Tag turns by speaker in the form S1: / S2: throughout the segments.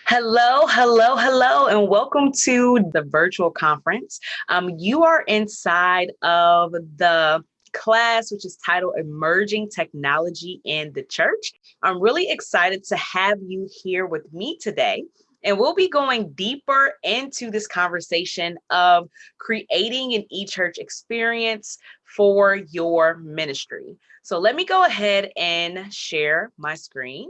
S1: Hello, and welcome to the virtual conference. You are inside of the class, which is titled Emerging Technology in the Church. I'm really excited to have you here with me today. And we'll be going deeper into this conversation of creating an e-church experience for your ministry. So let me go ahead and share my screen.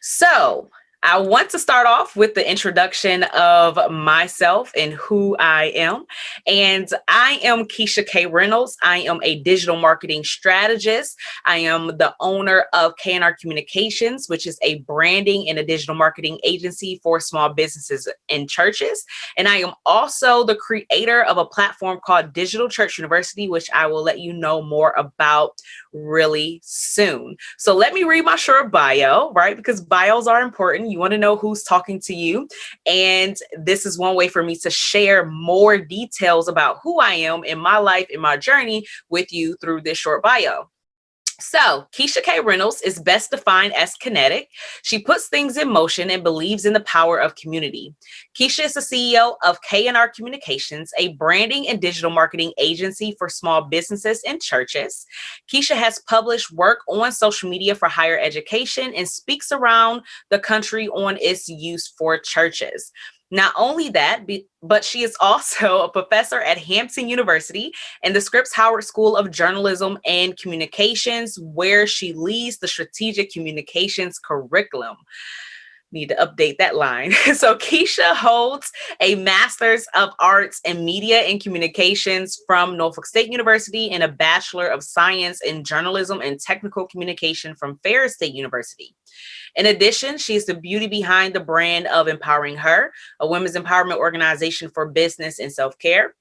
S1: So, I want to start off with the introduction of myself and who I am. And I am Keisha K. Reynolds. I am a digital marketing strategist. I am the owner of K&R Communications, which is a branding and a digital marketing agency for small businesses and churches. And I am also the creator of a platform called Digital Church University, which I will let you know more about really soon. So let me read my short bio, right? Because bios are important. You want to know who's talking to you. And this is one way for me to share more details about who I am in my life, in my journey with you through this short bio. So, Keisha K. Reynolds is best defined as kinetic. She puts things in motion and believes in the power of community. Keisha is the CEO of K&R Communications, a branding and digital marketing agency for small businesses and churches. Keisha has published work on social media for higher education and speaks around the country on its use for churches. Not only that, but she is also a professor at Hampton University and the Scripps Howard School of Journalism and Communications, where she leads the strategic communications curriculum. Need to update that line. So Keisha holds a Master's of Arts in Media and Communications from Norfolk State University and a Bachelor of Science in Journalism and Technical Communication from Ferris State University. In addition, she's the beauty behind the brand of Empowering Her, a women's empowerment organization for business and self-care.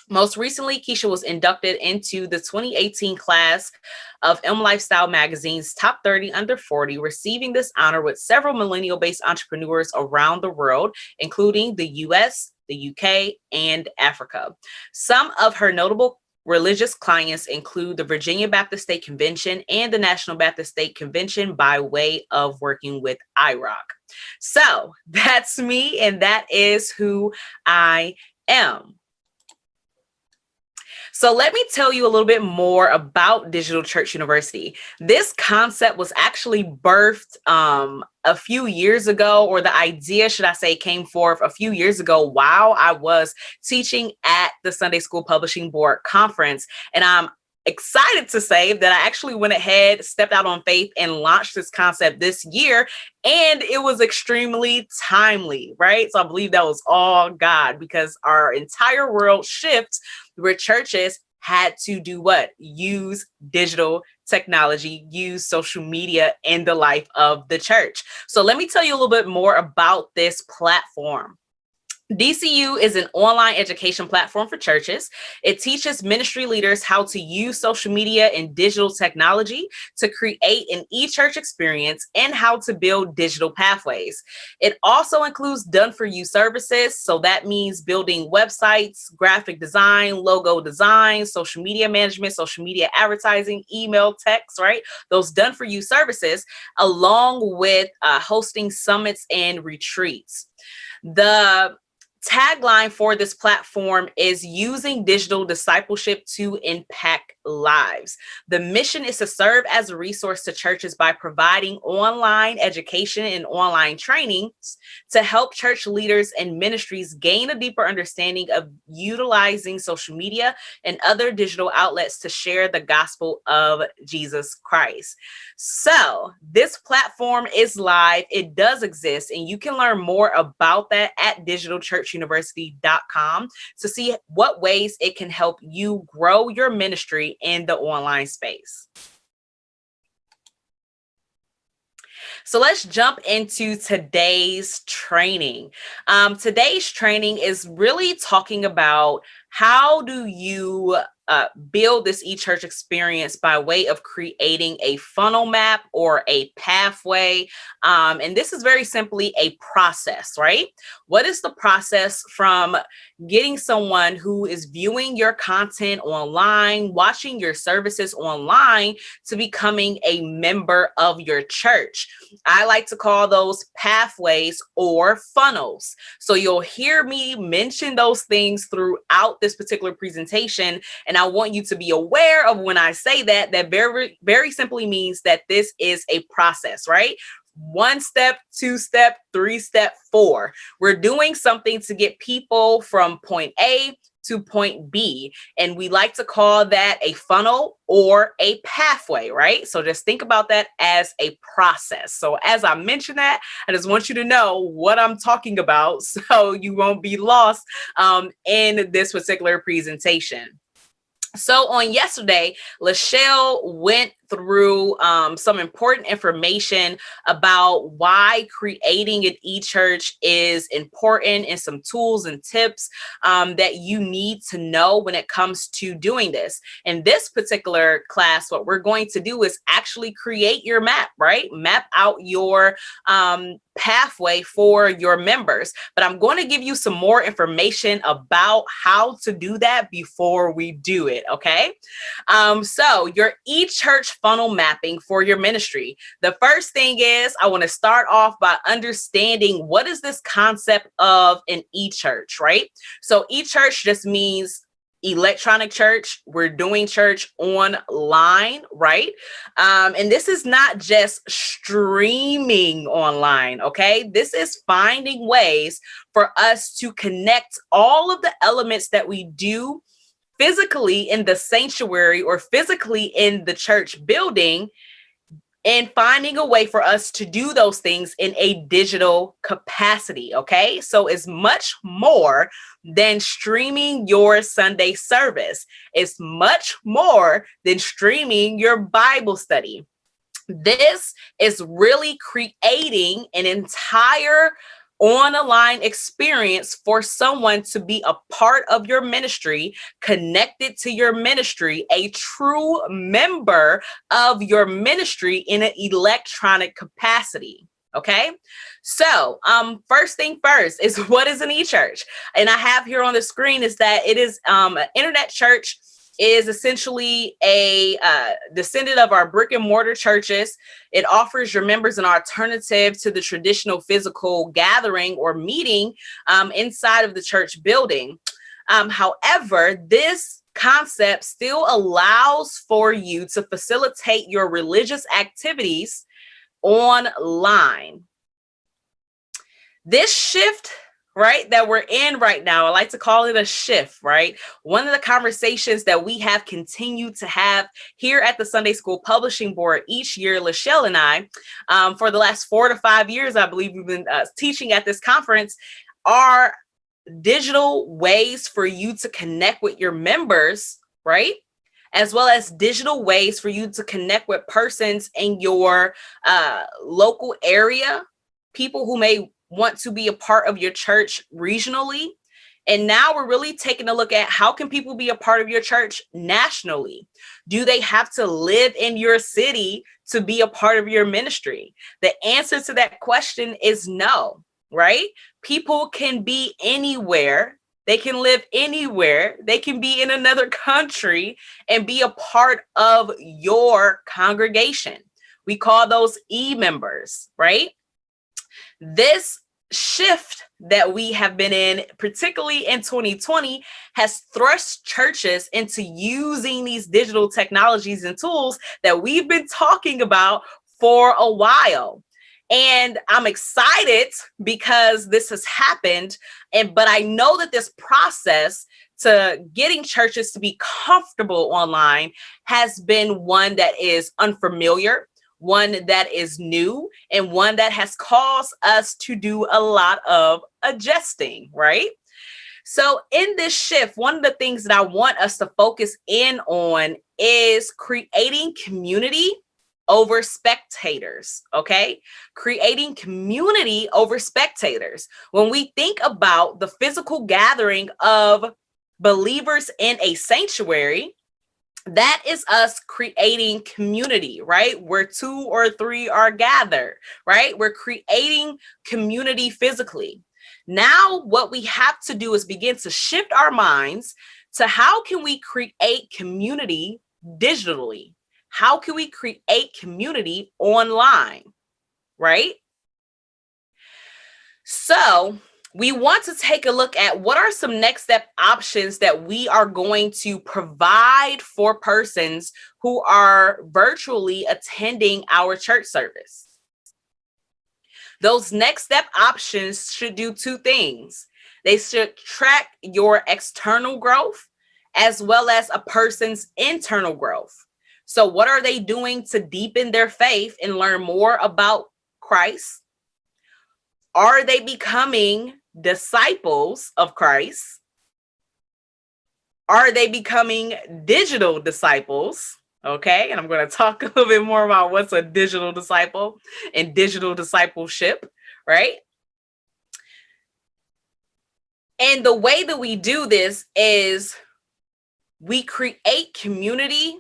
S1: Most recently, Keisha was inducted into the 2018 class of M Lifestyle Magazine's Top 30 Under 40, receiving this honor with several millennial-based entrepreneurs around the world, including the US, the UK, and Africa. Some of her notable religious clients include the Virginia Baptist State Convention and the National Baptist State Convention by way of working with IROC. So that's me, and that is who I am. So let me tell you a little bit more about Digital Church University. This concept was actually birthed a few years ago, or the idea, should I say, came forth a few years ago while I was teaching at the Sunday School Publishing Board conference. And I'm excited to say that I actually went ahead, stepped out on faith, and launched this concept this year. And it was extremely timely, right? So I believe that was all God, because our entire world shifts where churches had to do what? Use digital technology, use social media in the life of the church. So let me tell you a little bit more about this platform. DCU is an online education platform for churches. It teaches ministry leaders how to use social media and digital technology to create an e-church experience and how to build digital pathways. It also includes done-for-you services. So that means building websites, graphic design, logo design, social media management, social media advertising, email, text, right? Those done-for-you services, along with hosting summits and retreats. The tagline for this platform is using digital discipleship to impact lives. The mission is to serve as a resource to churches by providing online education and online trainings to help church leaders and ministries gain a deeper understanding of utilizing social media and other digital outlets to share the gospel of Jesus Christ. So this platform is live. It does exist, and you can learn more about that at digitalchurchuniversity.com to see what ways it can help you grow your ministry in the online space. So let's jump into today's training. Today's training is really talking about how do you build this e-church experience by way of creating a funnel map or a pathway. And this is very simply a process, right? What is the process from getting someone who is viewing your content online, watching your services online, to becoming a member of your church? I like to call those pathways or funnels. So you'll hear me mention those things throughout this particular presentation. And I want you to be aware of when I say that, that very, very simply means that this is a process, right? 1 step, 2 step, 3 step, 4. We're doing something to get people from point A to point B. And we like to call that a funnel or a pathway, right? So just think about that as a process. So as I mentioned that, I just want you to know what I'm talking about so you won't be lost in this particular presentation. So on yesterday, Lachelle went through some important information about why creating an e-church is important and some tools and tips that you need to know when it comes to doing this. In this particular class, what we're going to do is actually create your map, right? Map out your pathway for your members. But I'm going to give you some more information about how to do that before we do it, okay? So your e-church funnel mapping for your ministry. The first thing is I want to start off by understanding what is this concept of an e-church, right? So e-church just means electronic church. We're doing church online, right? And this is not just streaming online, okay? This is finding ways for us to connect all of the elements that we do physically in the sanctuary or physically in the church building, and finding a way for us to do those things in a digital capacity, okay? So it's much more than streaming your Sunday service. It's much more than streaming your Bible study. This is really creating an entire on-a-line experience for someone to be a part of your ministry, connected to your ministry, a true member of your ministry in an electronic capacity. Okay, so first thing first is, what is an e-church? And I have here on the screen is that it is an internet church is essentially a descendant of our brick and mortar churches. It offers your members an alternative to the traditional physical gathering or meeting inside of the church building. However, this concept still allows for you to facilitate your religious activities online. This shift, right, that we're in right now, I like to call it a shift, right? One of the conversations that we have continued to have here at the Sunday School Publishing Board each year, Lachelle and I, for the last 4 to 5 years, I believe we've been teaching at this conference, are digital ways for you to connect with your members, right? As well as digital ways for you to connect with persons in your local area, people who may want to be a part of your church regionally. And now we're really taking a look at how can people be a part of your church nationally? Do they have to live in your city to be a part of your ministry? The answer to that question is no, right? People can be anywhere. They can live anywhere. They can be in another country and be a part of your congregation. We call those e-members, right? This shift that we have been in, particularly in 2020, has thrust churches into using these digital technologies and tools that we've been talking about for a while. And I'm excited because this has happened. But I know that this process to getting churches to be comfortable online has been one that is unfamiliar, one that is new, and one that has caused us to do a lot of adjusting, right? So in this shift, one of the things that I want us to focus in on is creating community over spectators, okay? Creating community over spectators. When we think about the physical gathering of believers in a sanctuary, That is us creating community, right? Where 2 or 3 are gathered, right? We're creating community physically. Now, what we have to do is begin to shift our minds to how can we create community digitally? How can we create community online, right? So, we want to take a look at what are some next step options that we are going to provide for persons who are virtually attending our church service. Those next step options should do two things. They should track your external growth as well as a person's internal growth. So, what are they doing to deepen their faith and learn more about Christ? Are they becoming disciples of Christ? Are they becoming digital disciples? Okay, and I'm going to talk a little bit more about what's a digital disciple and digital discipleship, right? And the way that we do this is we create community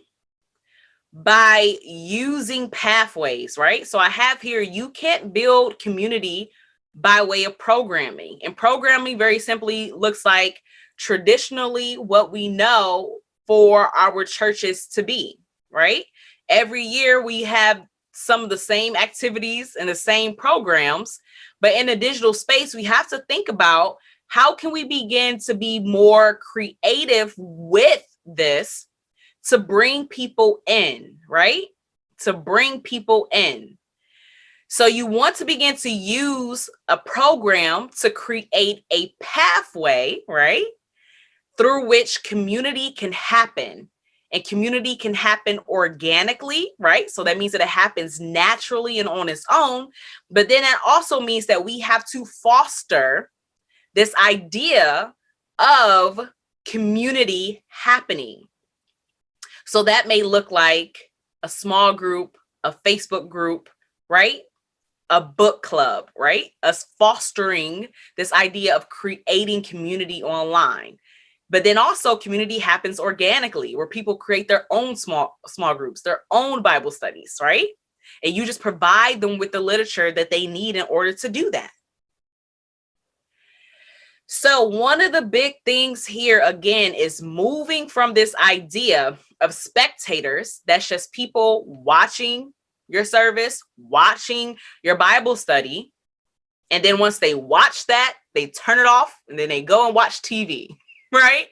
S1: by using pathways, right? So I have here, you can't build community by way of programming. And programming very simply looks like traditionally what we know for our churches to be, right? Every year we have some of the same activities and the same programs, but in a digital space, we have to think about how can we begin to be more creative with this to bring people in, right? To bring people in. So you want to begin to use a program to create a pathway, right? Through which community can happen. And community can happen organically, right? So that means that it happens naturally and on its own. But then that also means that we have to foster this idea of community happening. So that may look like a small group, a Facebook group, right? A book club, right? Us fostering this idea of creating community online. But then also community happens organically where people create their own small groups, their own Bible studies, right? And you just provide them with the literature that they need in order to do that. So one of the big things here, again, is moving from this idea of spectators, that's just people watching your service, watching your Bible study. And then once they watch that, they turn it off and then they go and watch TV, right?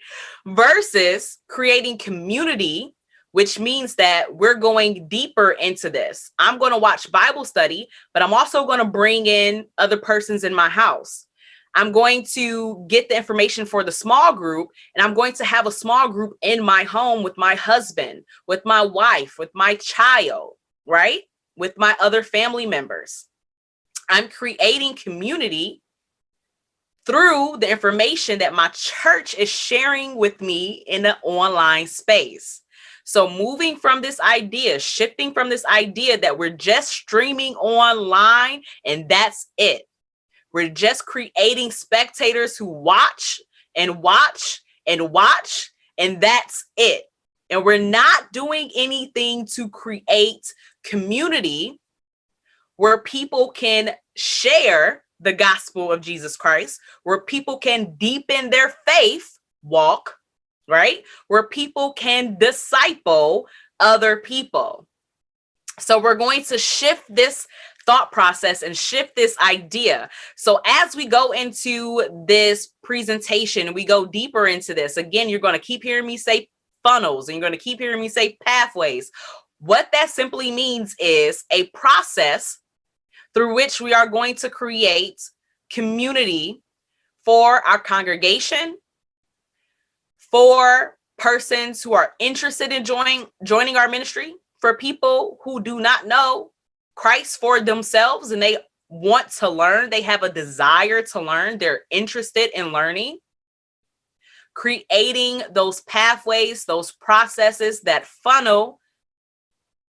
S1: Versus creating community, which means that we're going deeper into this. I'm going to watch Bible study, but I'm also going to bring in other persons in my house. I'm going to get the information for the small group, and I'm going to have a small group in my home with my husband, with my wife, with my child, right? With my other family members. I'm creating community through the information that my church is sharing with me in the online space. So moving from this idea, shifting from this idea that we're just streaming online and that's it. We're just creating spectators who watch and watch and watch, and that's it. And we're not doing anything to create community where people can share the gospel of Jesus Christ, where people can deepen their faith walk, right? Where people can disciple other people. So we're going to shift this thought process and shift this idea. So as we go into this presentation, we go deeper into this. Again, you're going to keep hearing me say funnels, and you're going to keep hearing me say pathways. What that simply means is a process through which we are going to create community for our congregation, for persons who are interested in joining our ministry, for people who do not know Christ for themselves and they want to learn, they have a desire to learn, they're interested in learning, creating those pathways, those processes that funnel,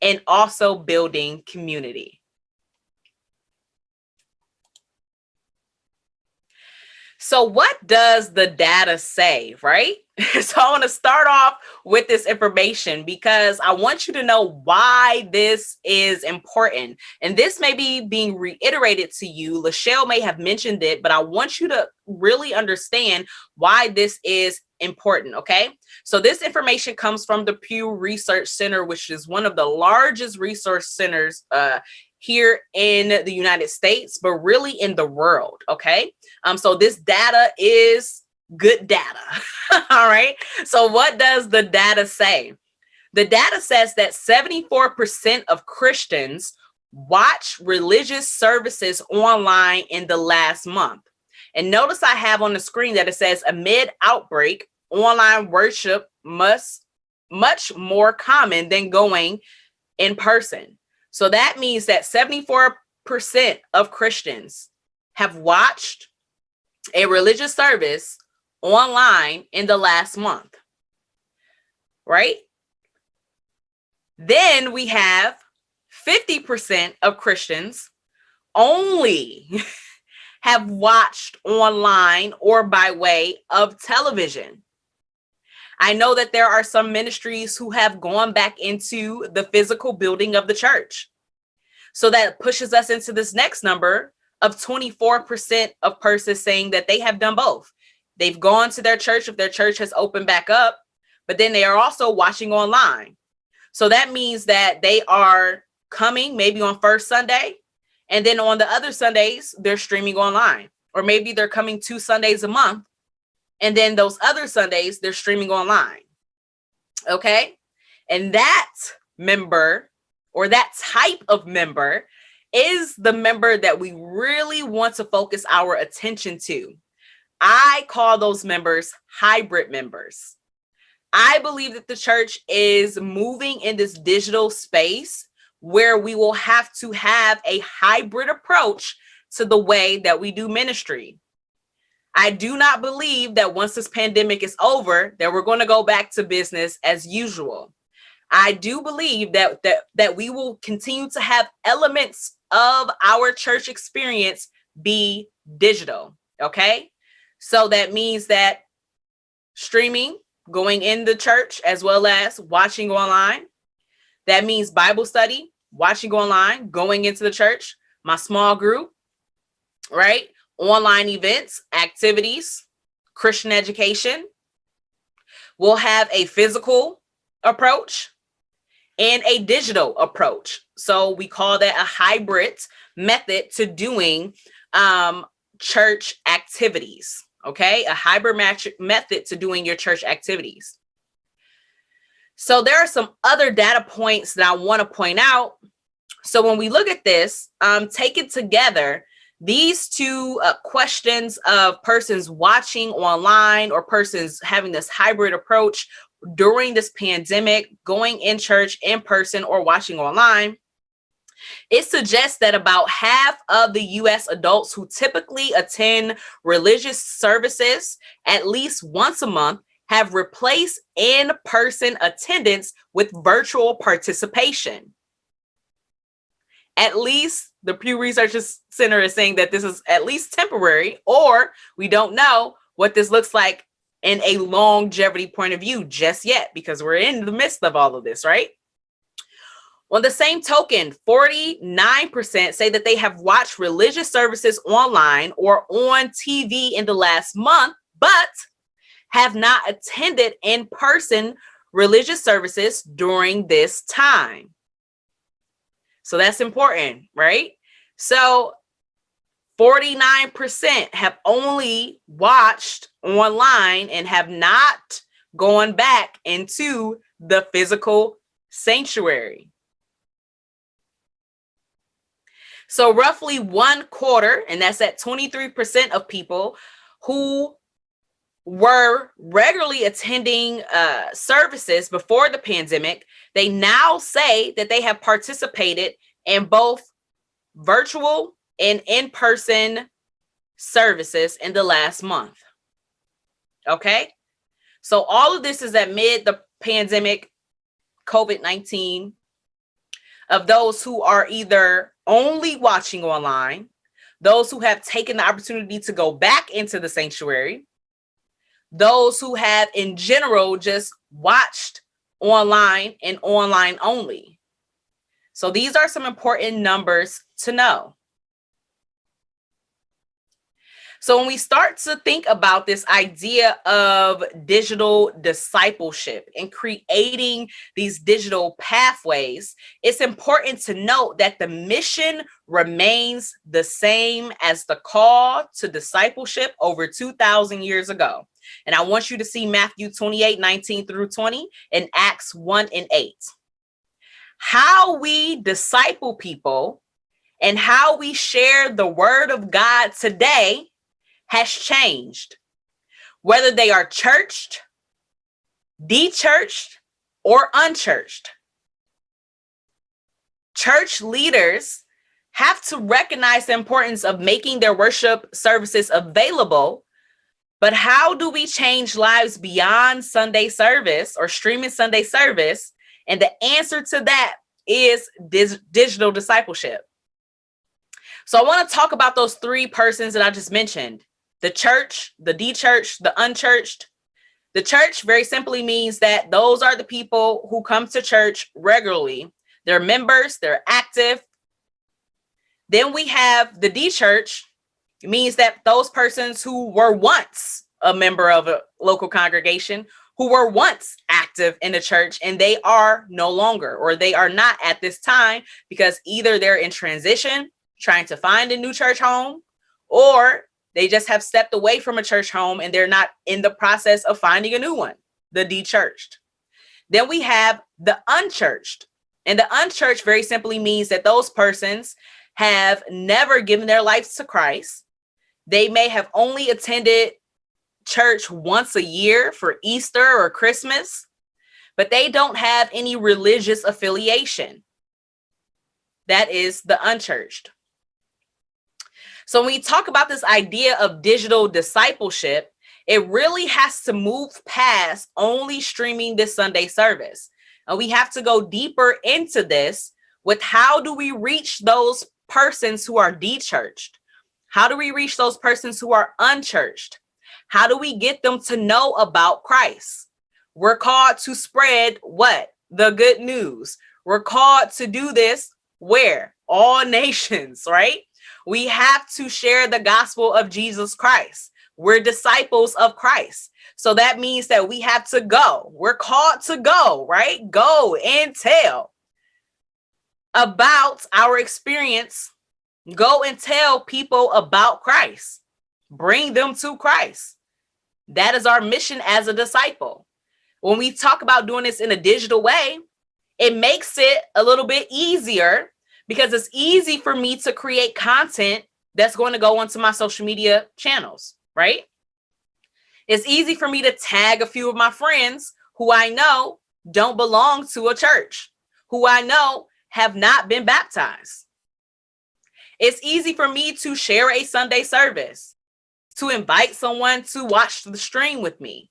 S1: and also building community. So, what does the data say, right? So, I want to start off with this information because I want you to know why this is important. And this may be being reiterated to you. Lachelle may have mentioned it, but I want you to really understand why this is important. Okay. So, this information comes from the Pew Research Center, which is one of the largest research centers here in the United States, but really in the world. Okay. So this data is good data. All right. So what does the data say? The data says that 74% of Christians watch religious services online in the last month. And notice I have on the screen that it says amid outbreak, online worship much more common than going in person. So that means that 74% of Christians have watched a religious service online in the last month, right? Then we have 50% of Christians only have watched online or by way of television. I know that there are some ministries who have gone back into the physical building of the church. So that pushes us into this next number of 24% of persons saying that they have done both. They've gone to their church if their church has opened back up, but then they are also watching online. So that means that they are coming maybe on first Sunday, and then on the other Sundays, they're streaming online. Or maybe they're coming 2 Sundays a month, and then those other Sundays, they're streaming online. Okay? And that member, or that type of member, is the member that we really want to focus our attention to. I call those members hybrid members. I believe that the church is moving in this digital space where we will have to have a hybrid approach to the way that we do ministry. I do not believe that once this pandemic is over, that we're going to go back to business as usual. I do believe that we will continue to have elements of our church experience be digital. Okay. So that means that streaming, going in the church, as well as watching online. That means Bible study, watching online, going into the church, my small group, right? Online events, activities, Christian education. We'll have a physical approach and a digital approach. So we call that a hybrid method to doing church activities. Okay, a hybrid method to doing your church activities. So there are some other data points that I want to point out. So when we look at this, taken together, these two questions of persons watching online or persons having this hybrid approach during this pandemic, going in church in person or watching online, it suggests that about half of the U.S. adults who typically attend religious services at least once a month have replaced in-person attendance with virtual participation. At least the Pew Research Center is saying that this is at least temporary, or we don't know what this looks like in a longevity point of view just yet, because we're in the midst of all of this, right? On the same token, 49% say that they have watched religious services online or on TV in the last month, but have not attended in-person religious services during this time. So that's important, right? So 49% have only watched online and have not gone back into the physical sanctuary. So roughly 1/4, and that's at 23% of people who were regularly attending services before the pandemic, they now say that they have participated in both virtual and in-person services in the last month. Okay. So all of this is amid the pandemic, COVID-19, of those who are either only watching online, those who have taken the opportunity to go back into the sanctuary, those who have in general just watched online and online only. So these are some important numbers to know. So when we start to think about this idea of digital discipleship and creating these digital pathways, it's important to note that the mission remains the same as the call to discipleship over 2,000 years ago. And I want you to see Matthew 28:19 through 20 and Acts 1:8. How we disciple people and how we share the word of God today has changed, whether they are churched, de-churched, or unchurched. Church leaders have to recognize the importance of making their worship services available, but how do we change lives beyond Sunday service or streaming Sunday service? And the answer to that is digital discipleship. So I want to talk about those three persons that I just mentioned. The church, the de-churched, the unchurched. The church very simply means that those are the people who come to church regularly. They're members, they're active. Then we have the de-church. It means that those persons who were once a member of a local congregation, who were once active in the church, and they are no longer, or they are not at this time because either they're in transition, trying to find a new church home, or they just have stepped away from a church home and they're not in the process of finding a new one, the de-churched. Then we have the unchurched. And the unchurched very simply means that those persons have never given their lives to Christ. They may have only attended church once a year for Easter or Christmas, but they don't have any religious affiliation. That is the unchurched. So when we talk about this idea of digital discipleship, it really has to move past only streaming this Sunday service. And we have to go deeper into this with how do we reach those persons who are de-churched? How do we reach those persons who are unchurched? How do we get them to know about Christ? We're called to spread what? The good news. We're called to do this where? All nations, right? We have to share the gospel of Jesus Christ. We're disciples of Christ. So that means that we have to go. We're called to go, right? Go and tell about our experience. Go and tell people about Christ. Bring them to Christ. That is our mission as a disciple. When we talk about doing this in a digital way, it makes it a little bit easier because it's easy for me to create content that's going to go onto my social media channels, right? It's easy for me to tag a few of my friends who I know don't belong to a church, who I know have not been baptized. It's easy for me to share a Sunday service, to invite someone to watch the stream with me.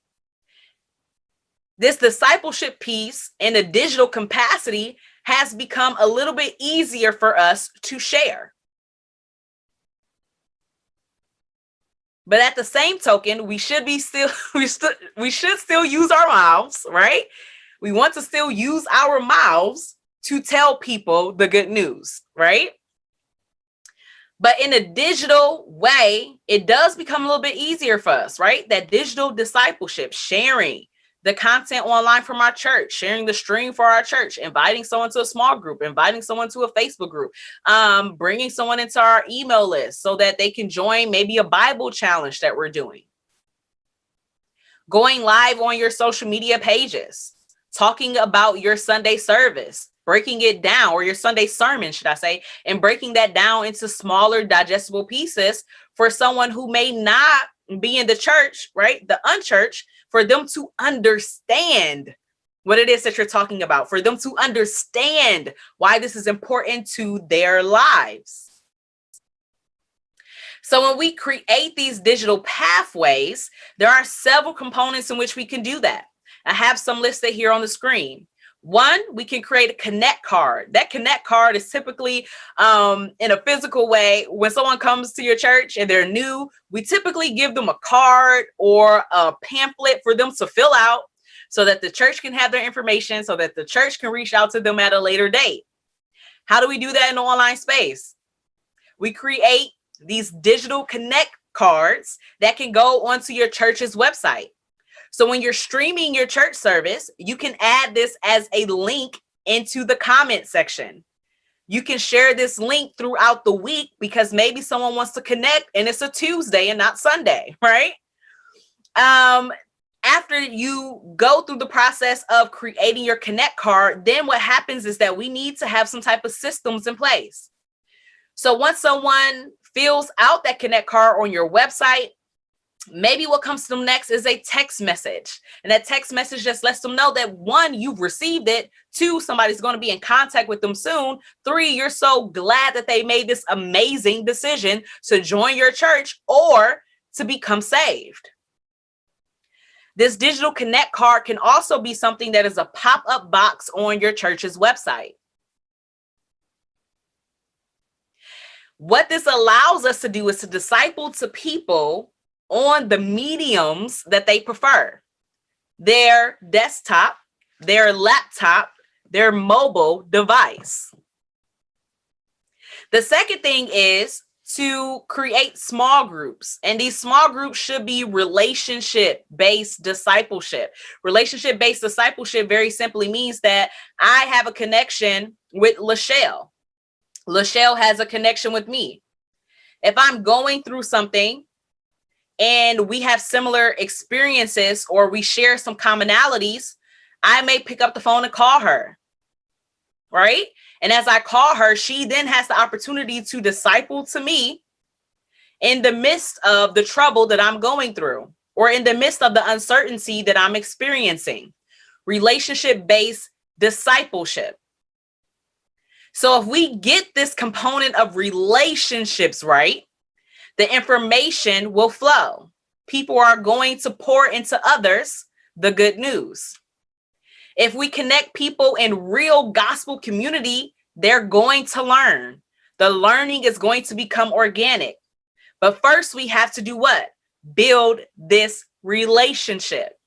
S1: This discipleship piece in a digital capacity has become a little bit easier for us to share. But at the same token, we should still use our mouths, right? We want to still use our mouths to tell people the good news, right? But in a digital way, it does become a little bit easier for us, right? That digital discipleship, sharing the content online from our church, sharing the stream for our church, inviting someone to a small group, inviting someone to a Facebook group, bringing someone into our email list so that they can join maybe a Bible challenge that we're doing. Going live on your social media pages, talking about your Sunday service, breaking it down, or your Sunday sermon, should I say, and breaking that down into smaller digestible pieces for someone who may not be in the church, right? The unchurched, for them to understand what it is that you're talking about, for them to understand why this is important to their lives. So when we create these digital pathways, there are several components in which we can do that. I have some listed here on the screen. One, we can create a connect card. That connect card is typically in a physical way. When someone comes to your church and they're new, we typically give them a card or a pamphlet for them to fill out so that the church can have their information, so that the church can reach out to them at a later date. How do we do that in the online space? We create these digital connect cards that can go onto your church's website. So when you're streaming your church service, you can add this as a link into the comment section. You can share this link throughout the week because maybe someone wants to connect and it's a Tuesday and not Sunday, right? After you go through the process of creating your connect card, then what happens is that we need to have some type of systems in place. So once someone fills out that connect card on your website, maybe what comes to them next is a text message. And that text message just lets them know that one, you've received it. Two, somebody's going to be in contact with them soon. Three, you're so glad that they made this amazing decision to join your church or to become saved. This digital connect card can also be something that is a pop-up box on your church's website. What this allows us to do is to disciple to people on the mediums that they prefer: their desktop, their laptop, their mobile device. The second thing is to create small groups. And these small groups should be relationship-based discipleship. Relationship-based discipleship very simply means that I have a connection with Lachelle. Lachelle has a connection with me. If I'm going through something and we have similar experiences or we share some commonalities, I may pick up the phone and call her, right? And as I call her, she then has the opportunity to disciple to me in the midst of the trouble that I'm going through or in the midst of the uncertainty that I'm experiencing. Relationship-based discipleship. So if we get this component of relationships right, the information will flow. People are going to pour into others the good news. If we connect people in real gospel community, they're going to learn. The learning is going to become organic. But first, we have to do what? Build this relationship.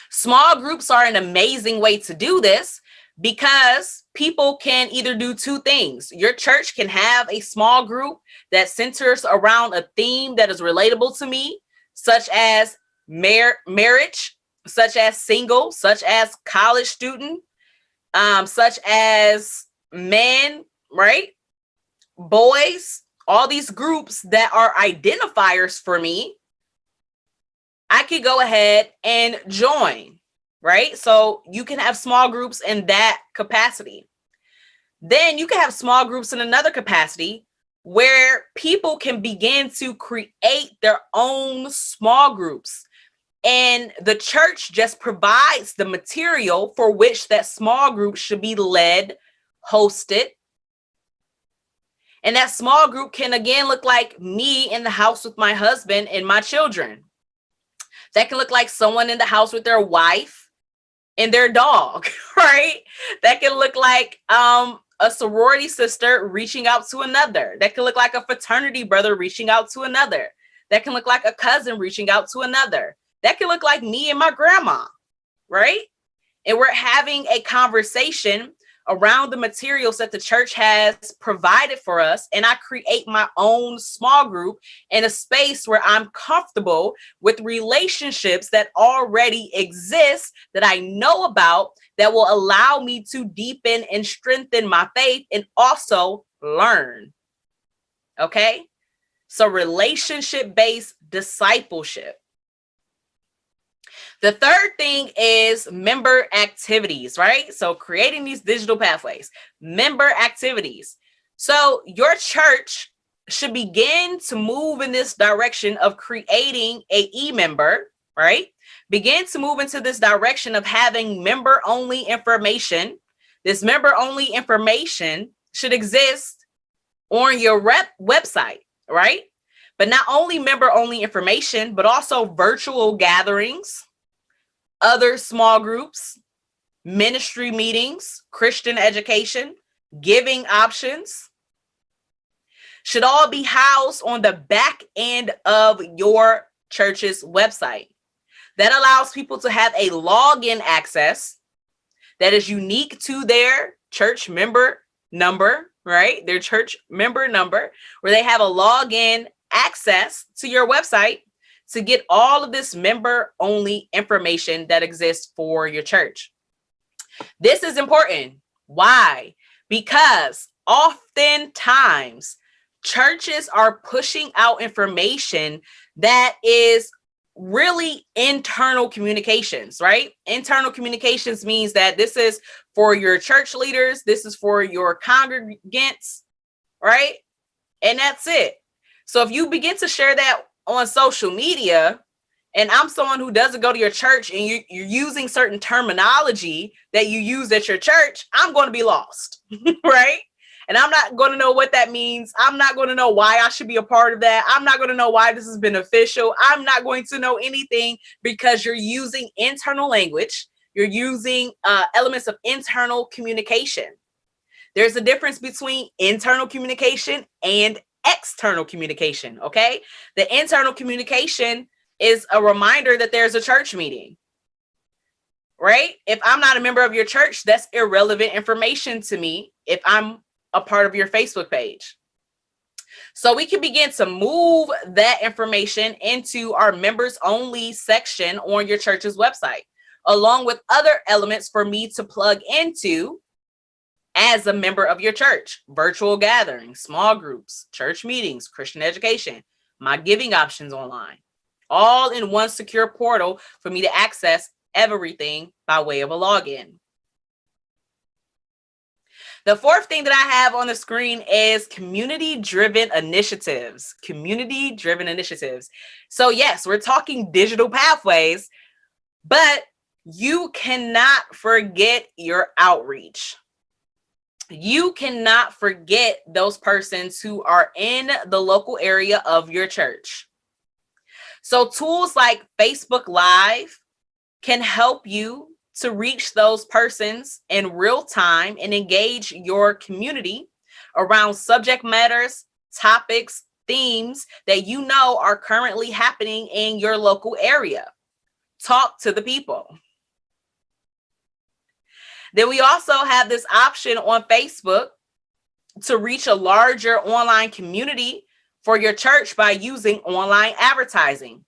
S1: Small groups are an amazing way to do this because people can either do two things. Your church can have a small group that centers around a theme that is relatable to me, such as marriage, such as single, such as college student, such as men, right? Boys, all these groups that are identifiers for me, I could go ahead and join, right? So you can have small groups in that capacity. Then you can have small groups in another capacity where people can begin to create their own small groups. And the church just provides the material for which that small group should be led, hosted. And that small group can again look like me in the house with my husband and my children. That can look like someone in the house with their wife and their dog, right? That can look like a sorority sister reaching out to another. That can look like a fraternity brother reaching out to another. That can look like a cousin reaching out to another. That can look like me and my grandma, right? And we're having a conversation around the materials that the church has provided for us. And I create my own small group in a space where I'm comfortable with relationships that already exist, that I know about, that will allow me to deepen and strengthen my faith and also learn. Okay? So relationship-based discipleship. The third thing is member activities, right? So creating these digital pathways, member activities. So your church should begin to move in this direction of creating a e-member, right? Begin to move into this direction of having member-only information. This member-only information should exist on your website, right? But not only member-only information, but also virtual gatherings, other small groups, ministry meetings, Christian education, giving options should all be housed on the back end of your church's website. That allows people to have a login access that is unique to their church member number, right? Their church member number, where they have a login access to your website to get all of this member only information that exists for your church. This is important. Why? Because oftentimes churches are pushing out information that is really internal communications, right? Internal communications means that this is for your church leaders, this is for your congregants, right? And that's it. So if you begin to share that on social media, and I'm someone who doesn't go to your church and you're using certain terminology that you use at your church, I'm going to be lost, right? And I'm not going to know what that means. I'm not going to know why I should be a part of that. I'm not going to know why this is beneficial. I'm not going to know anything because you're using internal language. You're using elements of internal communication. There's a difference between internal communication and external communication, okay? The internal communication is a reminder that there's a church meeting, right? If I'm not a member of your church, that's irrelevant information to me if I'm a part of your Facebook page. So we can begin to move that information into our members only section on your church's website, along with other elements for me to plug into as a member of your church: virtual gatherings, small groups, church meetings, Christian education, my giving options online, all in one secure portal for me to access everything by way of a login. The fourth thing that I have on the screen is community-driven initiatives. Community-driven initiatives. So yes, we're talking digital pathways, but you cannot forget your outreach. You cannot forget those persons who are in the local area of your church. So tools like Facebook Live can help you to reach those persons in real time and engage your community around subject matters, topics, themes that you know are currently happening in your local area. Talk to the people. Then we also have this option on Facebook to reach a larger online community for your church by using online advertising.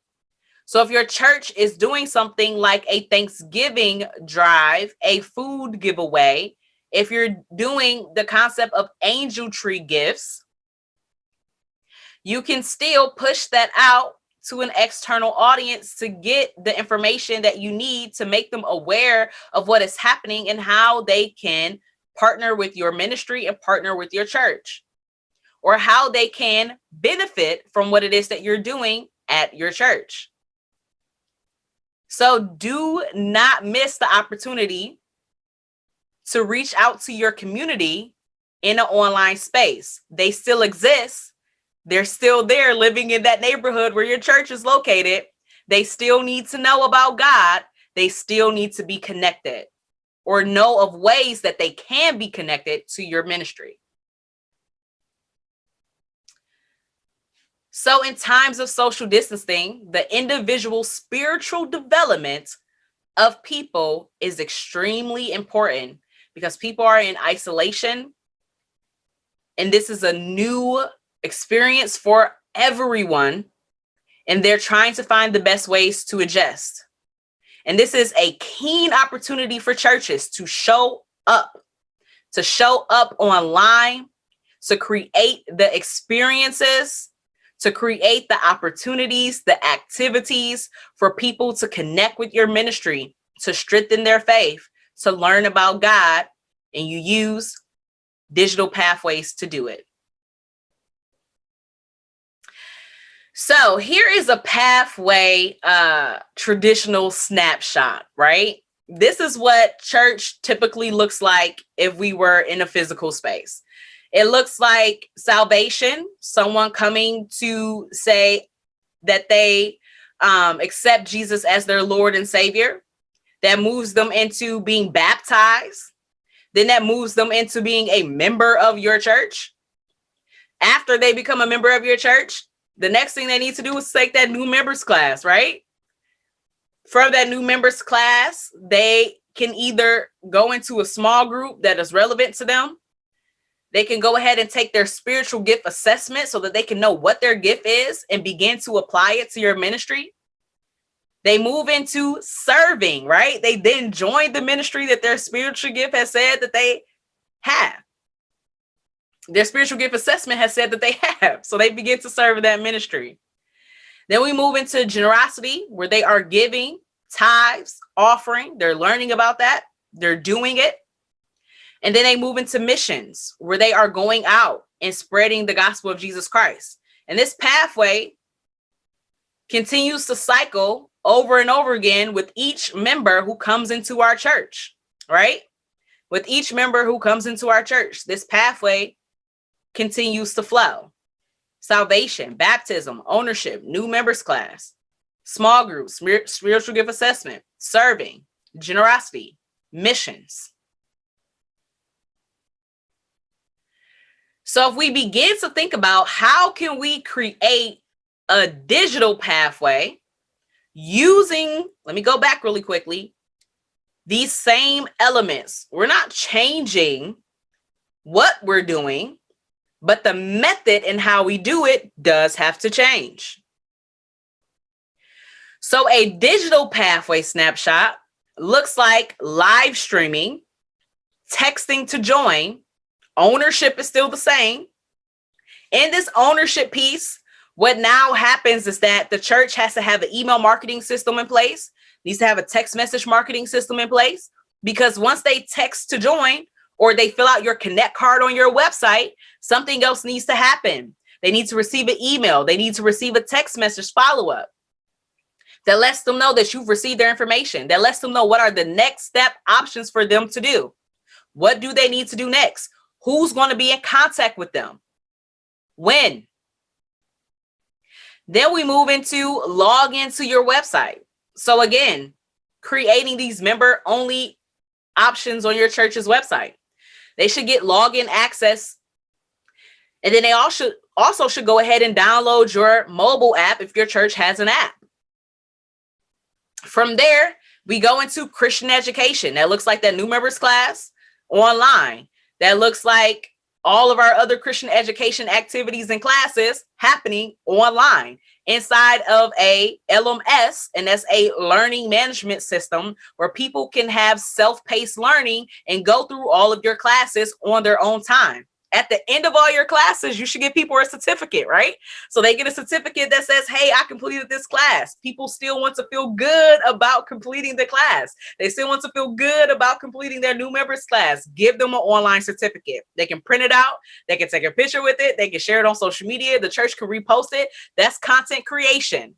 S1: So if your church is doing something like a Thanksgiving drive, a food giveaway, if you're doing the concept of angel tree gifts, you can still push that out to an external audience to get the information that you need to make them aware of what is happening and how they can partner with your ministry and partner with your church, or how they can benefit from what it is that you're doing at your church. So do not miss the opportunity to reach out to your community in an online space. They still exist. They're still there, living in that neighborhood where your church is located. They still need to know about God. They still need to be connected or know of ways that they can be connected to your ministry. So in times of social distancing, the individual spiritual development of people is extremely important because people are in isolation. And this is a new experience for everyone. And they're trying to find the best ways to adjust. And this is a keen opportunity for churches to show up online, to create the experiences, to create the opportunities, the activities for people to connect with your ministry, to strengthen their faith, to learn about God, and you use digital pathways to do it. So here is a pathway traditional snapshot, right? This is what church typically looks like if we were in a physical space. It looks like salvation, someone coming to say that they accept Jesus as their Lord and Savior. That moves them into being baptized. Then that moves them into being a member of your church. After they become a member of your church, the next thing they need to do is take that new members class, right? From that new members class, they can either go into a small group that is relevant to them. They can go ahead and take their spiritual gift assessment so that they can know what their gift is and begin to apply it to your ministry. They move into serving, right? They then join the ministry that their spiritual gift has said that they have. Their spiritual gift assessment has said that they have. So they begin to serve in that ministry. Then we move into generosity, where they are giving tithes, offering. They're learning about that. They're doing it. And then they move into missions, where they are going out and spreading the gospel of Jesus Christ. And this pathway continues to cycle over and over again with each member who comes into our church, right? With each member who comes into our church, this pathway continues to flow. Salvation, baptism, ownership, new members class, small groups, spiritual gift assessment, serving, generosity, missions. So if we begin to think about how can we create a digital pathway using, let me go back really quickly, these same elements. We're not changing what we're doing, but the method and how we do it does have to change. So a digital pathway snapshot looks like live streaming, texting to join. Ownership is still the same. In this ownership piece, what now happens is that the church has to have an email marketing system in place, needs to have a text message marketing system in place, because once they text to join or they fill out your connect card on your website, something else needs to happen. They need to receive an email. They need to receive a text message follow-up that lets them know that you've received their information, that lets them know what are the next step options for them to do. What do they need to do next? Who's going to be in contact with them? When? Then we move into log into your website. So again, creating these member-only options on your church's website. They should get login access. And then they also should go ahead and download your mobile app if your church has an app. From there, we go into Christian education. That looks like that new members class online. That looks like all of our other Christian education activities and classes happening online inside of a LMS, and that's a learning management system where people can have self-paced learning and go through all of your classes on their own time. At the end of all your classes, you should give people a certificate, right? So they get a certificate that says, hey, I completed this class. People still want to feel good about completing the class. They still want to feel good about completing their new members class. Give them an online certificate. They can print it out. They can take a picture with it. They can share it on social media. The church can repost it. That's content creation.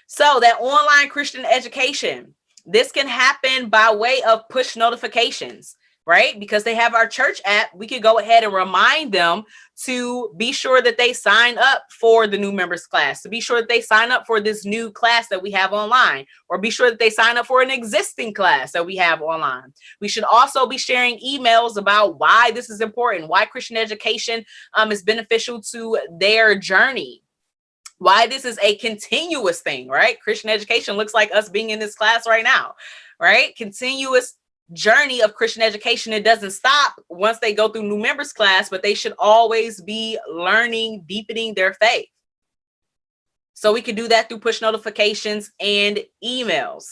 S1: So that online Christian education, this can happen by way of push notifications, right? Because they have our church app, we can go ahead and remind them to be sure that they sign up for the new members class, to be sure that they sign up for this new class that we have online, or be sure that they sign up for an existing class that we have online. We should also be sharing emails about why this is important, why Christian education is beneficial to their journey, why this is a continuous thing, right? Christian education looks like us being in this class right now, right? Continuous journey of Christian education. It doesn't stop once they go through new members class, but they should always be learning, deepening their faith. So we can do that through push notifications and emails.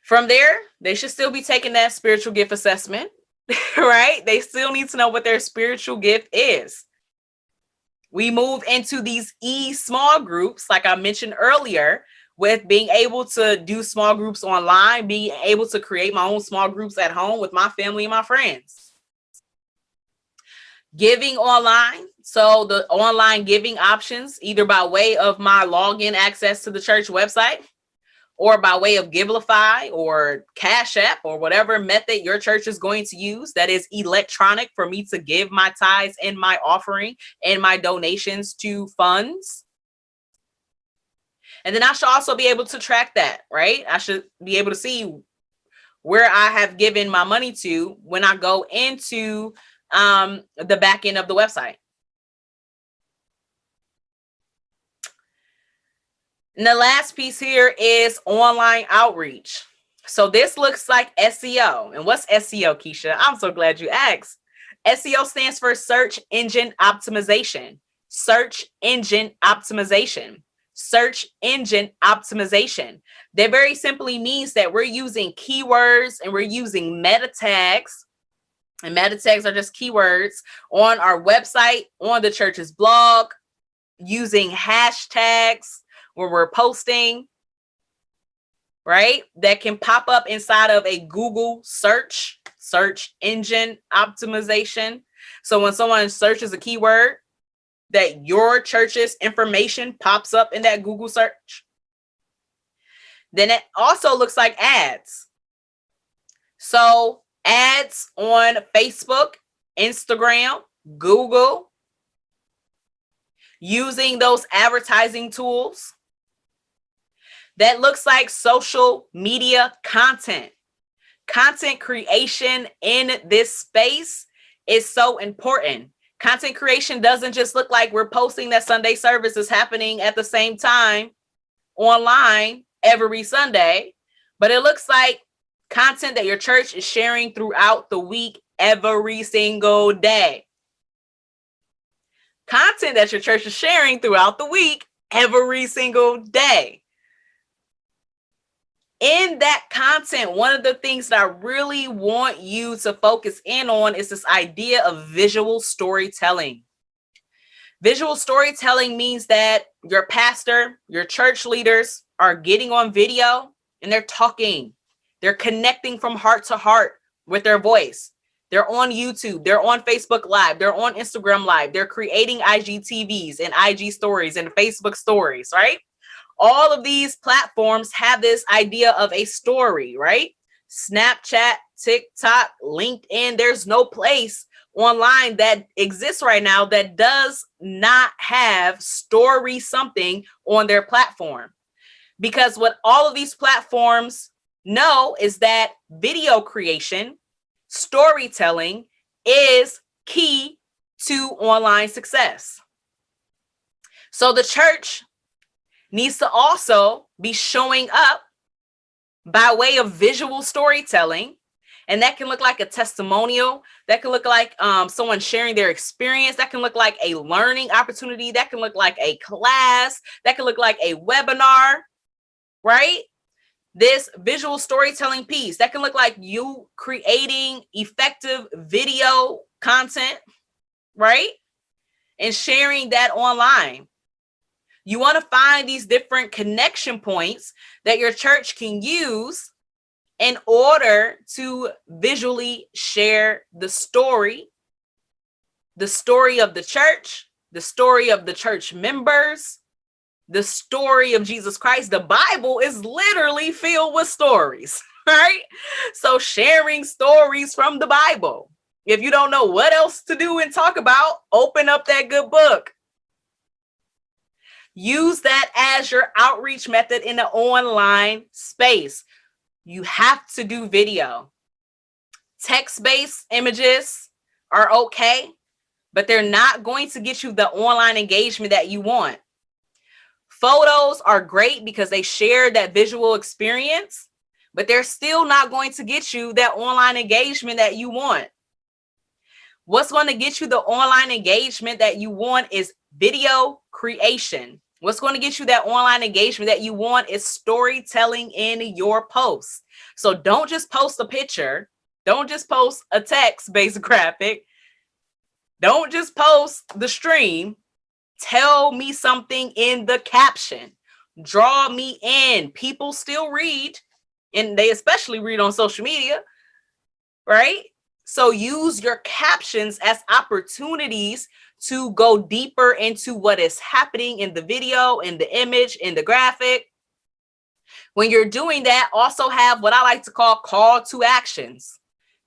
S1: From there, they should still be taking that spiritual gift assessment, right? They still need to know what their spiritual gift is. We move into these small groups, like I mentioned earlier, with being able to do small groups online, being able to create my own small groups at home with my family and my friends. Giving online. So the online giving options, either by way of my login access to the church website, or by way of Givelify or Cash App, or whatever method your church is going to use that is electronic for me to give my tithes and my offering and my donations to funds. And then I should also be able to track that, right? I should be able to see where I have given my money to when I go into the back end of the website. And the last piece here is online outreach. So this looks like SEO. And what's SEO, Keisha? I'm so glad you asked. SEO stands for search engine optimization. Search engine optimization. Search engine optimization. That very simply means that we're using keywords and we're using meta tags. And meta tags are just keywords on our website, on the church's blog, using hashtags where we're posting, right? That can pop up inside of a Google search engine optimization. So when someone searches a keyword, that your church's information pops up in that Google search. Then it also looks like ads. So ads on Facebook, Instagram, Google, using those advertising tools. That looks like social media content. Content creation in this space is so important. Content creation doesn't just look like we're posting that Sunday service is happening at the same time online every Sunday, but it looks like content that your church is sharing throughout the week every single day. Content that your church is sharing throughout the week every single day. In that content, one of the things that I really want you to focus in on is this idea of visual storytelling. Visual storytelling means that your pastor, your church leaders are getting on video and they're talking. They're connecting from heart to heart with their voice. They're on YouTube. They're on Facebook Live. They're on Instagram Live. They're creating IGTVs and IG stories and Facebook stories, right? All of these platforms have this idea of a story, right? Snapchat, TikTok, LinkedIn, there's no place online that exists right now that does not have story something on their platform. Because what all of these platforms know is that video creation, storytelling is key to online success. So the church needs to also be showing up by way of visual storytelling. And that can look like a testimonial. That can look like someone sharing their experience. That can look like a learning opportunity. That can look like a class. That can look like a webinar, right? This visual storytelling piece. That can look like you creating effective video content, right? And sharing that online. You want to find these different connection points that your church can use in order to visually share the story of the church, the story of the church members, the story of Jesus Christ. The Bible is literally filled with stories, right? So sharing stories from the Bible. If you don't know what else to do and talk about, open up that good book. Use that as your outreach method in the online space. You have to do video. Text-based images are okay, but they're not going to get you the online engagement that you want. Photos are great because they share that visual experience, but they're still not going to get you that online engagement that you want. What's going to get you the online engagement that you want is video creation. What's going to get you that online engagement that you want is storytelling in your posts. So don't just post a picture. Don't just post a text-based graphic. Don't just post the stream. Tell me something in the caption. Draw me in. People still read, and they especially read on social media, right? So use your captions as opportunities to go deeper into what is happening in the video, in the image, in the graphic. When you're doing that, also have what I like to call to actions.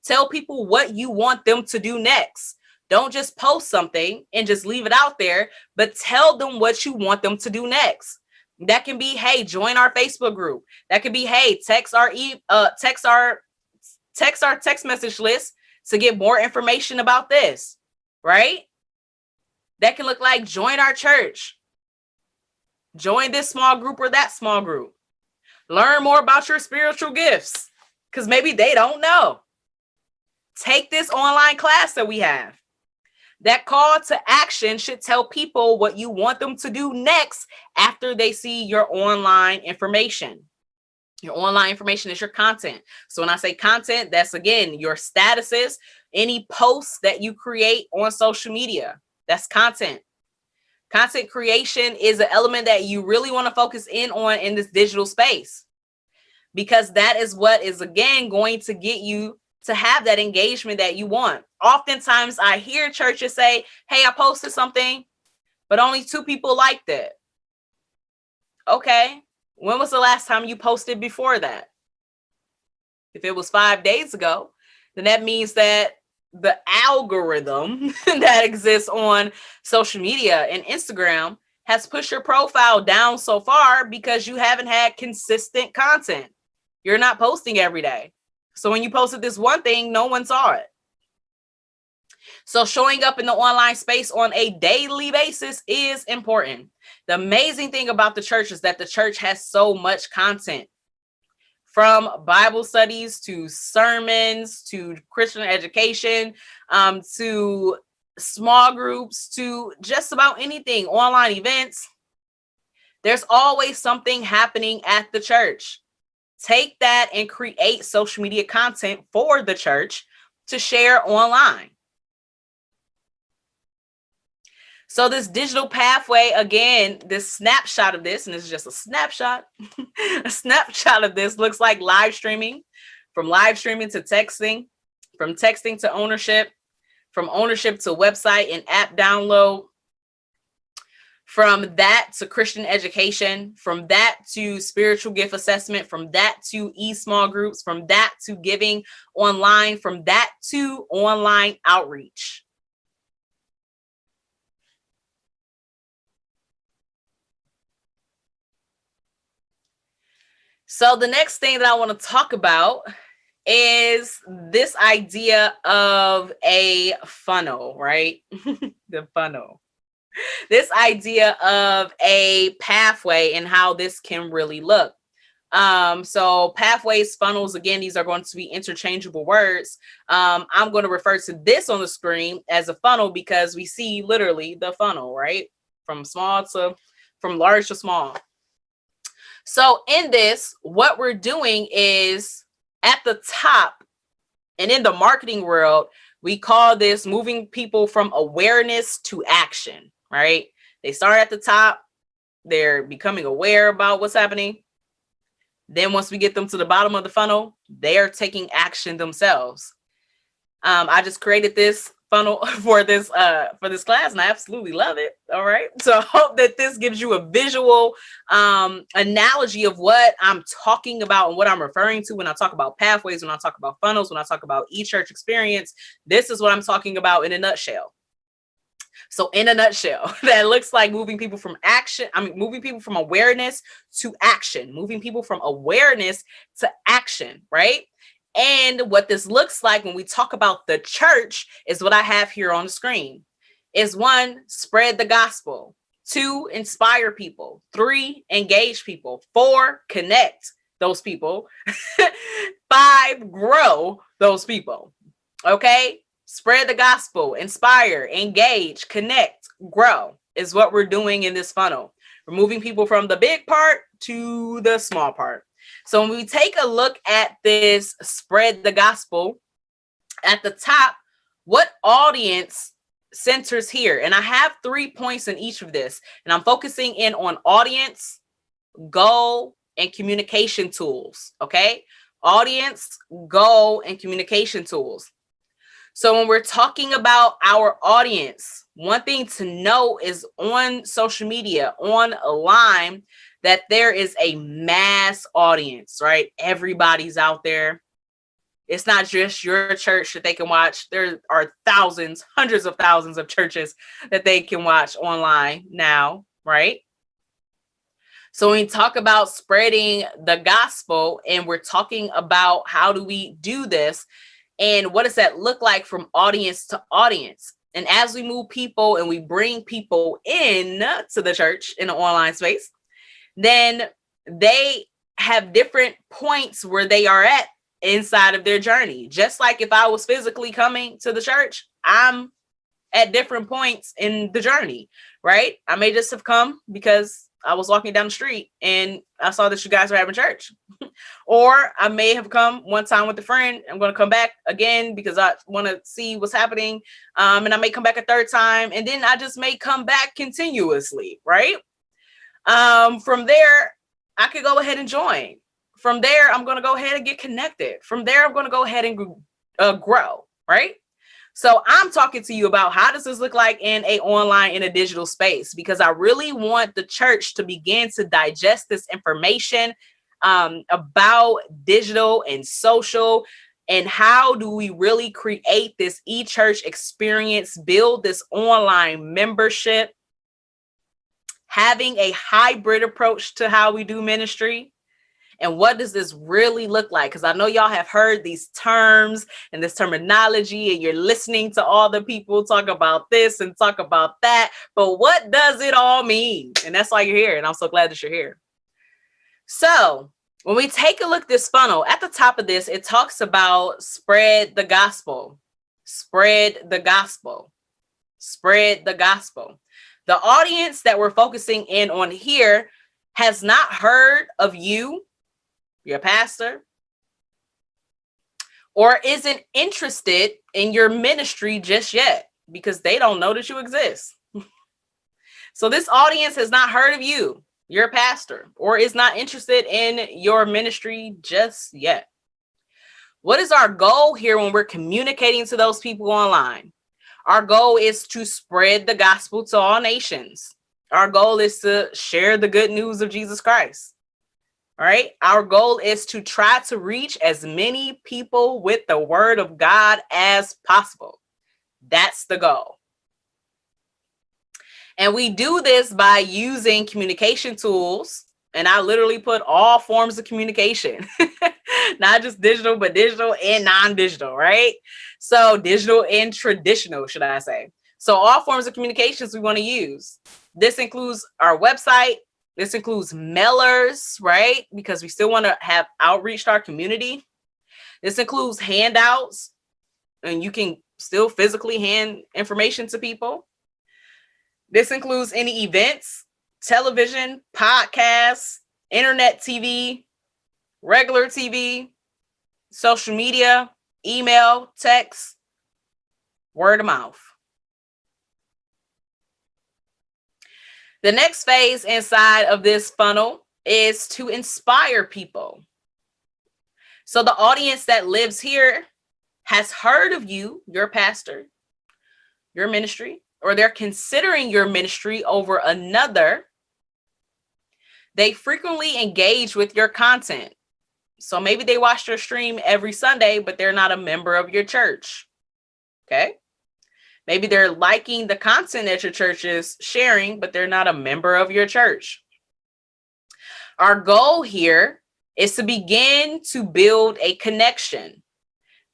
S1: Tell people what you want them to do next. Don't just post something and just leave it out there, but tell them what you want them to do next. That can be, hey, join our Facebook group. That could be, hey, text our text message list to get more information about this, right? That can look like join our church, join this small group or that small group, learn more about your spiritual gifts, because maybe they don't know. Take this online class that we have. That call to action should tell people what you want them to do next after they see your online information. Your online information is your content. So when I say content, that's again your statuses, any posts that you create on social media. That's content. Content creation is an element that you really want to focus in on in this digital space, because that is what is again going to get you to have that engagement that you want. Oftentimes I hear churches say, hey, I posted something, but only 2 people liked it. Okay. When was the last time you posted before that? If it was 5 days ago, then that means that the algorithm that exists on social media and Instagram has pushed your profile down so far because you haven't had consistent content. You're not posting every day. So when you posted this one thing, no one saw it. So showing up in the online space on a daily basis is important. The amazing thing about the church is that the church has so much content, from Bible studies to sermons to Christian education, to small groups, to just about anything, online events. There's always something happening at the church. Take that and create social media content for the church to share online. So this digital pathway, again, this snapshot of this, and this is just a snapshot, a snapshot of this looks like live streaming, from live streaming to texting, from texting to ownership, from ownership to website and app download, from that to Christian education, from that to spiritual gift assessment, from that to small groups, from that to giving online, from that to online outreach. So the next thing that I want to talk about is this idea of a funnel, right? The funnel. This idea of a pathway and how this can really look. So pathways, funnels, again, these are going to be interchangeable words. I'm going to refer to this on the screen as a funnel because we see literally the funnel, right? From large to small. So in this, what we're doing is at the top, and in the marketing world, we call this moving people from awareness to action, right? They start at the top. They're becoming aware about what's happening. Then once we get them to the bottom of the funnel, they're taking action themselves. I just created this funnel for this class, and I absolutely love it. All right. So I hope that this gives you a visual analogy of what I'm talking about and what I'm referring to when I talk about pathways, when I talk about funnels, when I talk about eChurch experience. This is what I'm talking about in a nutshell. So in a nutshell, that looks like moving people from moving people from awareness to action, moving people from awareness to action, right? And what this looks like when we talk about the church is what I have here on the screen. Is 1, spread the gospel. 2, inspire people. 3, engage people. 4, connect those people. 5, grow those people. Okay? Spread the gospel, inspire, engage, connect, grow is what we're doing in this funnel. We're moving people from the big part to the small part. So when we take a look at this spread the gospel at the top, what audience centers here? And I have 3 points in each of this, and I'm focusing in on audience, goal, and communication tools. Okay. Audience, goal, and communication tools. So when we're talking about our audience, one thing to know is on social media, online, that there is a mass audience, right? Everybody's out there. It's not just your church that they can watch. There are thousands, hundreds of thousands of churches that they can watch online now, right? So when we talk about spreading the gospel, and we're talking about how do we do this and what does that look like from audience to audience? And as we move people and we bring people in to the church in the online space, then they have different points where they are at inside of their journey. Just like if I was physically coming to the church, I'm at different points in the journey, right? I may just have come because I was walking down the street and I saw that you guys were having church. Or I may have come one time with a friend. I'm going to come back again because I want to see what's happening. And I may come back a third time, and then I just may come back continuously, right? From there, I could go ahead and join. From there, I'm going to go ahead and get connected. From there, I'm going to go ahead and grow, right? So I'm talking to you about how does this look like in a digital space, because I really want the church to begin to digest this information about digital and social, and how do we really create this e-church experience, build this online membership, having a hybrid approach to how we do ministry. And what does this really look like? Because I know y'all have heard these terms and this terminology, and you're listening to all the people talk about this and talk about that. But what does it all mean? And that's why you're here. And I'm so glad that you're here. So when we take a look at this funnel, at the top of this, it talks about spread the gospel, spread the gospel, spread the gospel. The audience that we're focusing in on here has not heard of you, your pastor, or isn't interested in your ministry just yet because they don't know that you exist. So this audience has not heard of you, your pastor, or is not interested in your ministry just yet. What is our goal here when we're communicating to those people online? Our goal is to spread the gospel to all nations. Our goal is to share the good news of Jesus Christ. All right. Our goal is to try to reach as many people with the word of God as possible. That's the goal. And we do this by using communication tools. And I literally put all forms of communication, not just digital, but digital and non-digital, right? So digital and traditional, should I say. So all forms of communications we want to use. This includes our website. This includes mailers, right? Because we still want to have outreach to our community. This includes handouts, and you can still physically hand information to people. This includes any events, television, podcasts, internet TV, regular TV, social media, email, text, word of mouth. The next phase inside of this funnel is to inspire people. So the audience that lives here has heard of you, your pastor, your ministry, or they're considering your ministry over another. They frequently engage with your content. So maybe they watch your stream every Sunday, but they're not a member of your church. Okay. Maybe they're liking the content that your church is sharing, but they're not a member of your church. Our goal here is to begin to build a connection.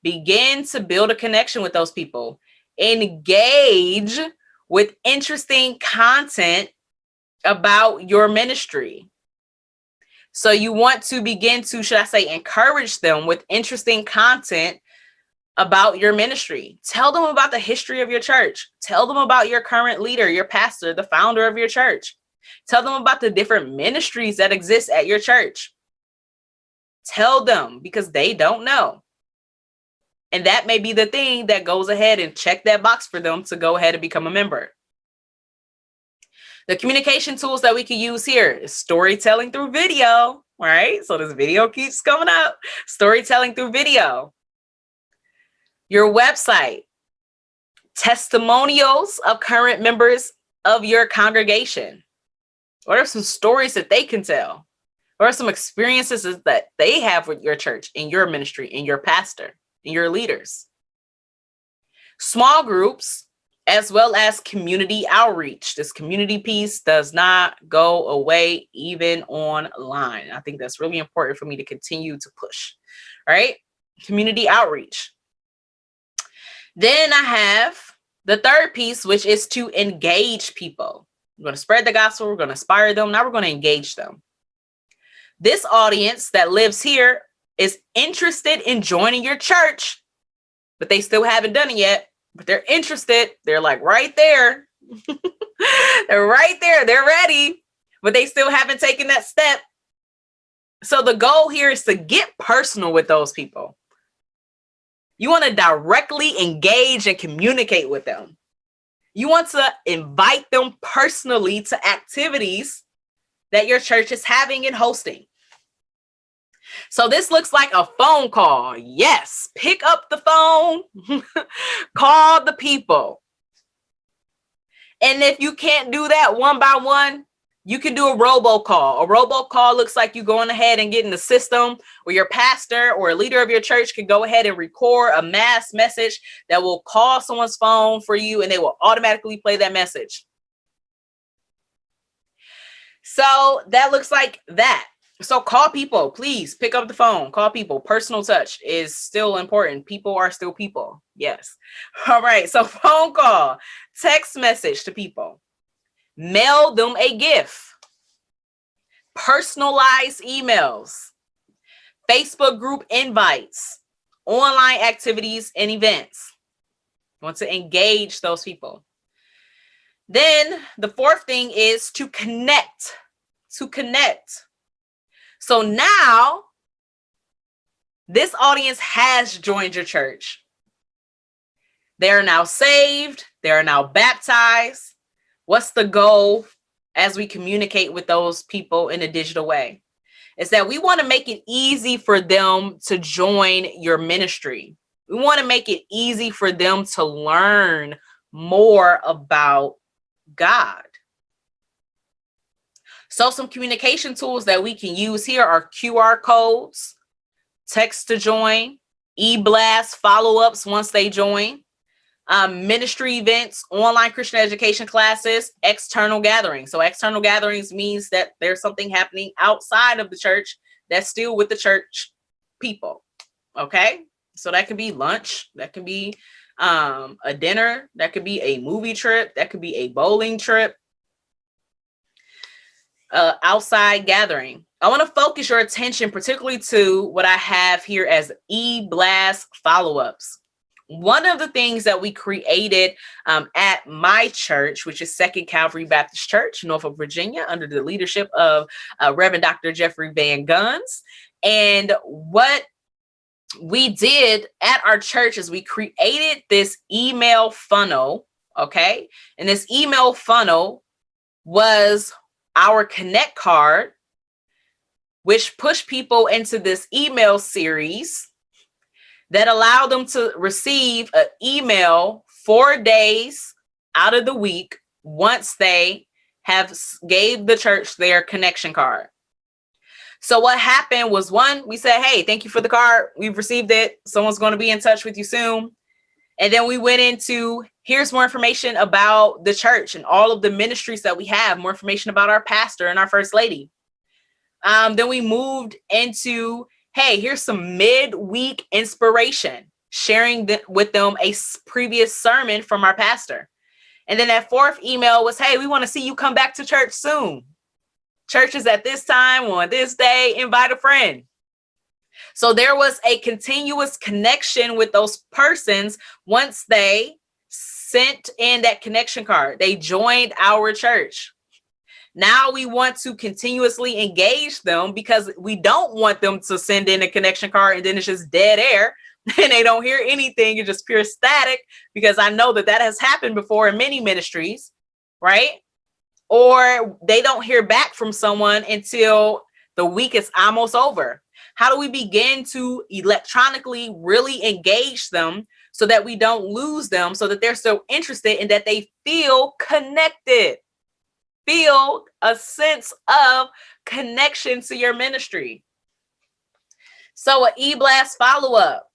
S1: Begin to build a connection with those people. Engage with interesting content about your ministry. So you want to begin to, should I say, encourage them with interesting content about your ministry. Tell them about the history of your church. Tell them about your current leader, your pastor, the founder of your church. Tell them about the different ministries that exist at your church. Tell them, because they don't know. And that may be the thing that goes ahead and check that box for them to go ahead and become a member. The communication tools that we can use here is storytelling through video, right? So this video keeps coming up. Storytelling through video. Your website, testimonials of current members of your congregation. What are some stories that they can tell? What are some experiences that they have with your church and your ministry and your pastor and your leaders? Small groups, as well as community outreach. This community piece does not go away even online. I think that's really important for me to continue to push, right? Community outreach. Then I have the third piece, which is to engage people. We're going to spread the gospel. We're going to inspire them. Now we're going to engage them. This audience that lives here is interested in joining your church, but they still haven't done it yet. But they're interested. They're like right there. They're right there. They're ready, but they still haven't taken that step. So the goal here is to get personal with those people. You want to directly engage and communicate with them. You want to invite them personally to activities that your church is having and hosting. So this looks like a phone call. Yes, pick up the phone, call the people. And if you can't do that one by one, you can do a robocall. A robocall looks like you going ahead and getting the system where your pastor or a leader of your church can go ahead and record a mass message that will call someone's phone for you, and they will automatically play that message. So that looks like that. So call people, please pick up the phone, call people. Personal touch is still important. People are still people. Yes. All right. So phone call, text message to people, mail them a gift, personalized emails, Facebook group invites, online activities and events. You want to engage those people. Then the fourth thing is to connect, So now this audience has joined your church. They are now saved. They are now baptized. What's the goal as we communicate with those people in a digital way? Is that we want to make it easy for them to join your ministry. We want to make it easy for them to learn more about God. So some communication tools that we can use here are QR codes, text to join, e-blast follow-ups once they join, ministry events, online Christian education classes, external gatherings. So external gatherings means that there's something happening outside of the church that's still with the church people. Okay. So that could be lunch. That could be a dinner. That could be a movie trip. That could be a bowling trip. Outside gathering. I want to focus your attention particularly to what I have here as e-blast follow-ups. One of the things that we created at my church, which is Second Calvary Baptist Church, Norfolk, Virginia, under the leadership of Reverend Dr. Jeffrey Van Guns. And what we did at our church is we created this email funnel, okay? And this email funnel was our Connect card, which pushed people into this email series that allowed them to receive an email 4 days out of the week once they have gave the church their connection card. So what happened was, one, we said, hey, thank you for the card. We've received it. Someone's going to be in touch with you soon. And then we went into, here's more information about the church and all of the ministries that we have, more information about our pastor and our first lady. Then we moved into, hey, here's some midweek inspiration, sharing with them a previous sermon from our pastor. And then that fourth email was, hey, we want to see you come back to church soon. Church is at this time on this day, invite a friend. So there was a continuous connection with those persons once they sent in that connection card. They joined our church. Now we want to continuously engage them because we don't want them to send in a connection card and then it's just dead air and they don't hear anything. It's just pure static, because I know that that has happened before in many ministries, right? Or they don't hear back from someone until the week is almost over. How do we begin to electronically really engage them so that we don't lose them, so that they're so interested and that they feel connected, feel a sense of connection to your ministry? So an e-blast follow-up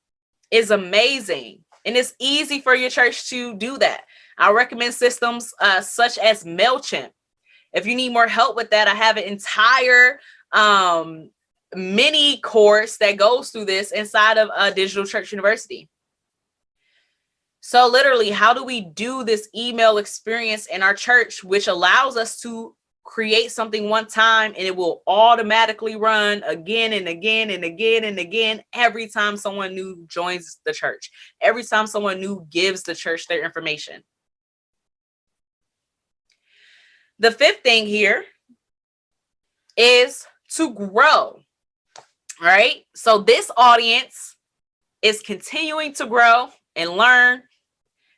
S1: is amazing. And it's easy for your church to do that. I recommend systems such as MailChimp. If you need more help with that, I have an entire mini course that goes through this inside of Digital Church University. So literally, how do we do this email experience in our church, which allows us to create something one time and it will automatically run again and again and again and again every time someone new joins the church, every time someone new gives the church their information. The fifth thing here is to grow, right? So this audience is continuing to grow and learn.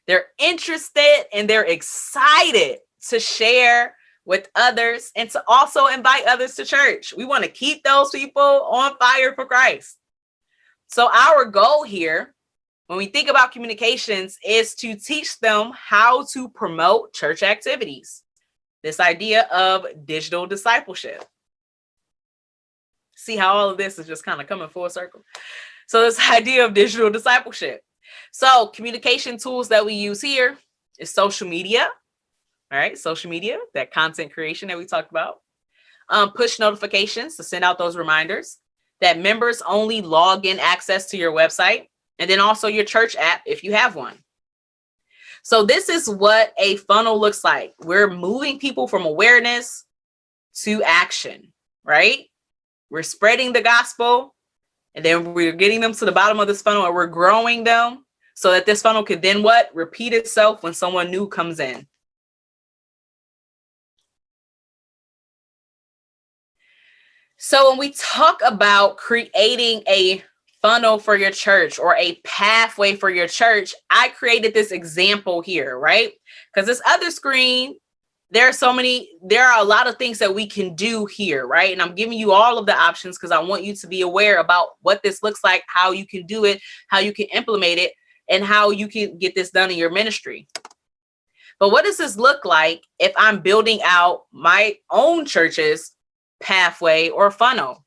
S1: They're interested and they're excited to share with others and to also invite others to church. We want to keep those people on fire for Christ. So our goal here, when we think about communications, is to teach them how to promote church activities. This idea of digital discipleship. See how all of this is just kind of coming full circle. So this idea of digital discipleship. So communication tools that we use here is social media. All right, social media, that content creation that we talked about. Push notifications to send out those reminders. That members only login access to your website. And then also your church app if you have one. So this is what a funnel looks like. We're moving people from awareness to action, right? We're spreading the gospel. And then we're getting them to the bottom of this funnel and we're growing them so that this funnel could then what? Repeat itself when someone new comes in. So when we talk about creating a funnel for your church or a pathway for your church, I created this example here, right? Because this other screen, there are a lot of things that we can do here, right? And I'm giving you all of the options because I want you to be aware about what this looks like, how you can do it, how you can implement it, and how you can get this done in your ministry. But what does this look like if I'm building out my own church's pathway or funnel?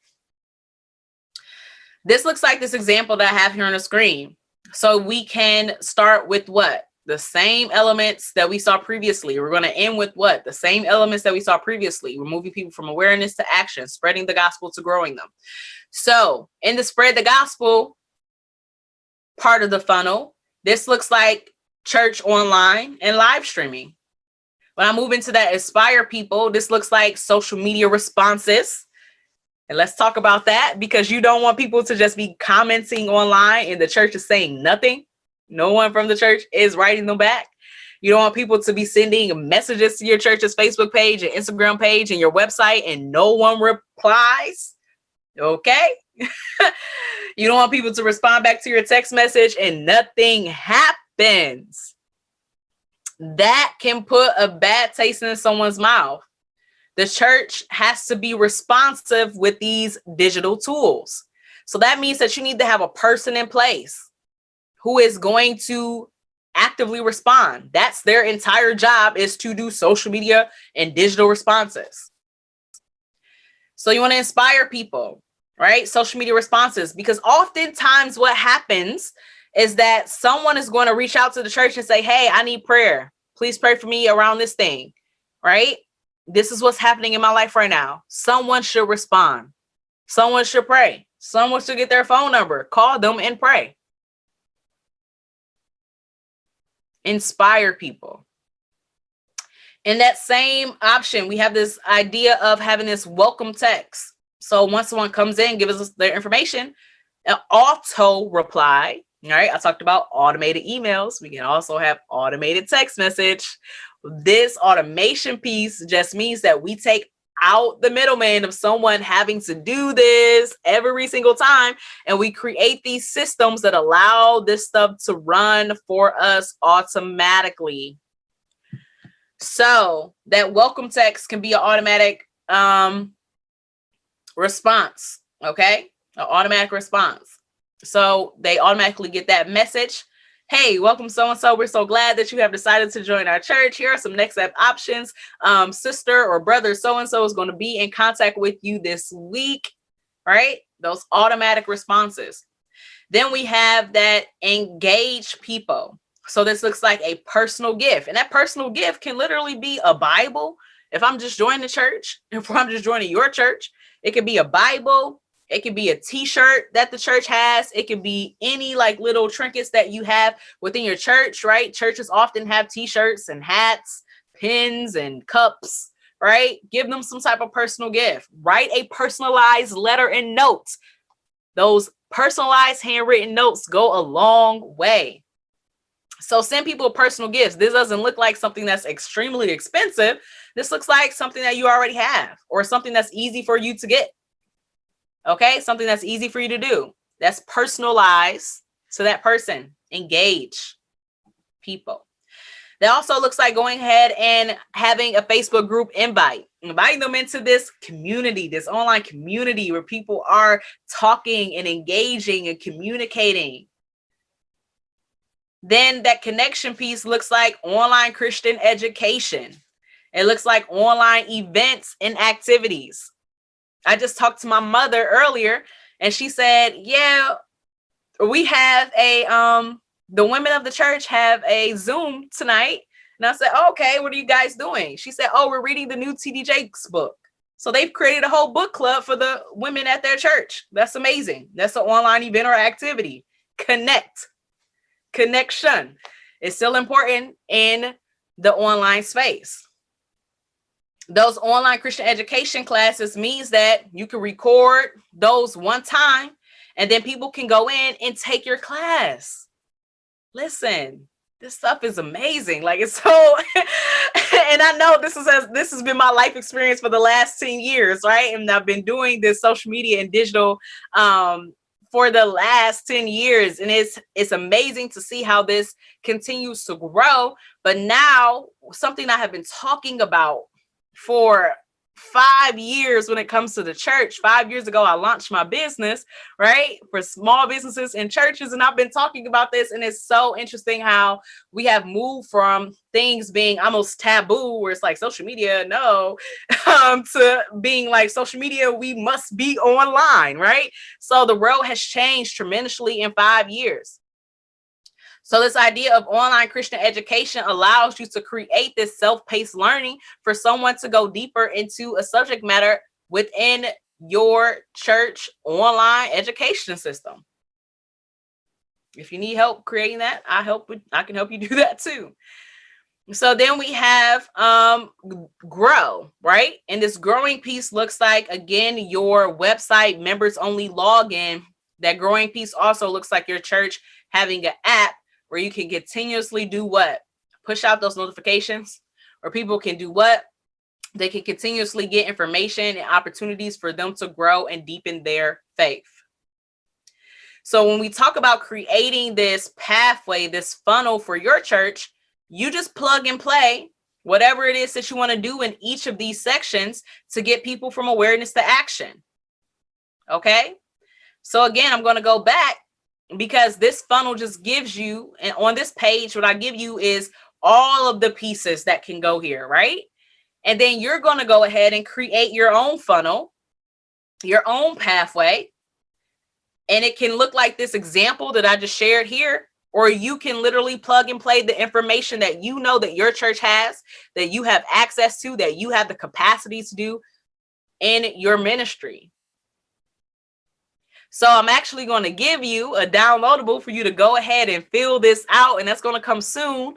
S1: This looks like this example that I have here on the screen. So we can start with what? The same elements that we saw previously. We're going to end with what? The same elements that we saw previously. We're moving people from awareness to action, spreading the gospel to growing them. So in the spread the gospel part of the funnel, this looks like church online and live streaming. When I move into that inspire people, this looks like social media responses. And let's talk about that because you don't want people to just be commenting online and the church is saying nothing. No one from the church is writing them back. You don't want people to be sending messages to your church's Facebook page and Instagram page and your website and no one replies. Okay. You don't want people to respond back to your text message and nothing happens. That can put a bad taste in someone's mouth. The church has to be responsive with these digital tools. So that means that you need to have a person in place who is going to actively respond. That's their entire job, is to do social media and digital responses. So you want to inspire people, right? Social media responses, because oftentimes what happens is that someone is going to reach out to the church and say, hey, I need prayer. Please pray for me around this thing, right? This is what's happening in my life right now. Someone should respond. Someone should pray. Someone should get their phone number, call them and pray. Inspire people. In that same option, we have this idea of having this welcome text. So once someone comes in, gives us their information, an auto reply. All right, I talked about automated emails. We can also have automated text message. This automation piece just means that we take out the middleman of someone having to do this every single time. And we create these systems that allow this stuff to run for us automatically. So that welcome text can be an automatic response. Okay. An automatic response. So they automatically get that message. Hey, welcome so-and-so. We're so glad that you have decided to join our church. Here are some next step options. Sister or brother so-and-so is going to be in contact with you this week, right? Those automatic responses. Then we have that engage people. So this looks like a personal gift. And that personal gift can literally be a Bible. If I'm just joining the church, if I'm just joining your church, it could be a Bible. It could be a t-shirt that the church has. It could be any like little trinkets that you have within your church, right? Churches often have t-shirts and hats, pins and cups, right? Give them some type of personal gift. Write a personalized letter and note. Those personalized handwritten notes go a long way. So send people personal gifts. This doesn't look like something that's extremely expensive. This looks like something that you already have or something that's easy for you to get. Okay, something that's easy for you to do. That's personalized to that person. Engage people. That also looks like going ahead and having a Facebook group invite, inviting them into this community, this online community where people are talking and engaging and communicating. Then that connection piece looks like online Christian education. It looks like online events and activities. I just talked to my mother earlier and she said, yeah, we have the women of the church have a Zoom tonight. And I said, oh, okay, what are you guys doing? She said, oh, we're reading the new T.D. Jakes book. So they've created a whole book club for the women at their church. That's amazing. That's an online event or activity. Connection is still important in the online space. Those online Christian education classes means that you can record those one time and then people can go in and take your class. Listen, this stuff is amazing. Like it's so, and I know this has been my life experience for the last 10 years, right? And I've been doing this social media and digital for the last 10 years. And it's amazing to see how this continues to grow. But now something I have been talking about for 5 years when it comes to the church. 5 years ago, I launched my business, right? For small businesses and churches. And I've been talking about this. And it's so interesting how we have moved from things being almost taboo, where it's like social media, no, to being like social media, we must be online, right? So the world has changed tremendously in 5 years. So this idea of online Christian education allows you to create this self-paced learning for someone to go deeper into a subject matter within your church online education system. If you need help creating that, I can help you do that too. So then we have grow, right? And this growing piece looks like, again, your website members only login. That growing piece also looks like your church having an app where you can continuously do what? Push out those notifications, or people can do what? They can continuously get information and opportunities for them to grow and deepen their faith. So when we talk about creating this pathway, this funnel for your church, you just plug and play whatever it is that you want to do in each of these sections to get people from awareness to action. Okay. So again, I'm going to go back, because this funnel just gives you, and on this page, what I give you is all of the pieces that can go here, right? And then you're going to go ahead and create your own funnel, your own pathway. And it can look like this example that I just shared here, or you can literally plug and play the information that you know that your church has, that you have access to, that you have the capacity to do in your ministry. So I'm actually going to give you a downloadable for you to go ahead and fill this out, and that's going to come soon.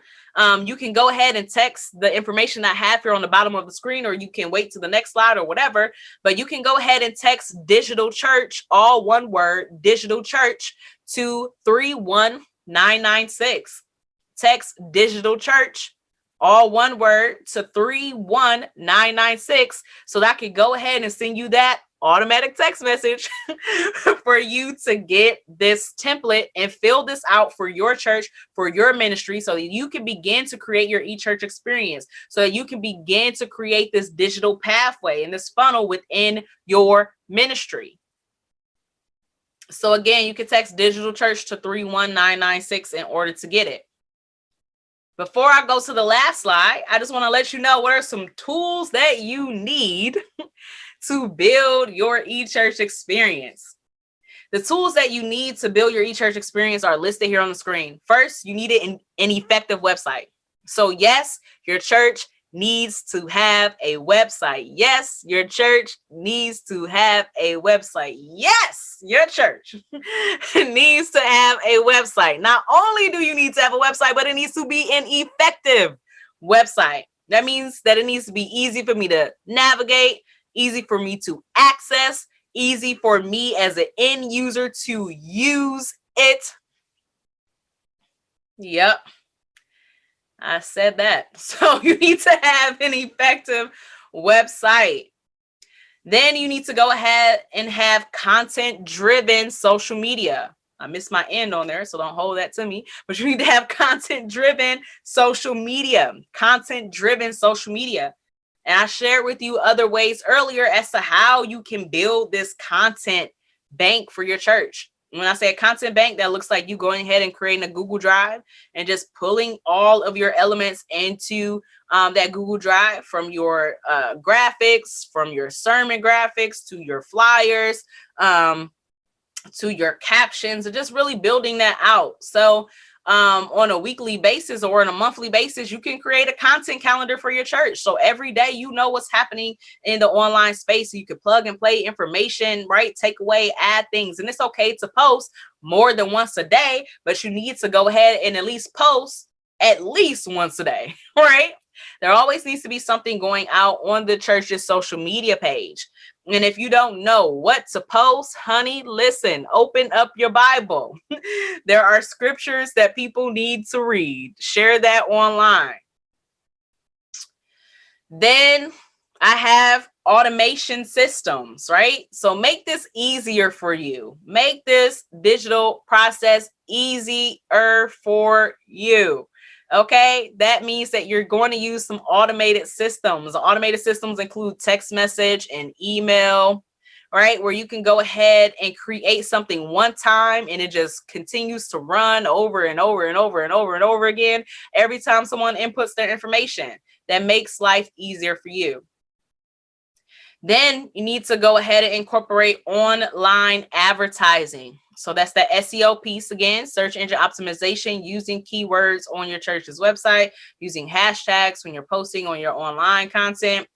S1: You can go ahead and text the information I have here on the bottom of the screen, or you can wait to the next slide or whatever, but you can go ahead and text digital church, all one word, digital church, to 31996. Text digital church, all one word, to 31996, so that I can go ahead and send you that automatic text message for you to get this template and fill this out for your church, for your ministry, so that you can begin to create your e-church experience, so that you can begin to create this digital pathway and this funnel within your ministry. So again, you can text digital church to 31996 in order to get it. Before I go to the last slide, I just want to let you know what are some tools that you need to build your e-church experience. The tools that you need to build your eChurch experience are listed here on the screen. First, you need an effective website. So yes, your church needs to have a website. Yes, your church needs to have a website. Yes, your church needs to have a website. Not only do you need to have a website, but it needs to be an effective website. That means that it needs to be easy for me to navigate, easy for me to access, easy for me as an end user to use it. Yep. I said that. So you need to have an effective website. Then you need to go ahead and have content-driven social media. I missed my end on there, so don't hold that to me. But you need to have content-driven social media. Content-driven social media. And I shared with you other ways earlier as to how you can build this content bank for your church. When I say a content bank, that looks like you going ahead and creating a Google Drive and just pulling all of your elements into that Google Drive, from your graphics, from your sermon graphics to your flyers, to your captions, and just really building that out. So on a weekly basis or on a monthly basis, you can create a content calendar for your church. So every day, you know what's happening in the online space. So you can plug and play information, right? Take away, add things. And it's okay to post more than once a day, but you need to go ahead and at least post at least once a day, right? There always needs to be something going out on the church's social media page. And if you don't know what to post, honey, listen, open up your Bible. There are scriptures that people need to read. Share that online. Then I have automation systems, right? So make this easier for you. Make this digital process easier for you. Okay, that means that you're going to use some automated systems. Automated systems include text message and email, right? Where you can go ahead and create something one time and it just continues to run over and over and over and over and over again every time someone inputs their information. That makes life easier for you. Then you need to go ahead and incorporate online advertising. So that's the SEO piece again, search engine optimization, using keywords on your church's website, using hashtags when you're posting on your online content.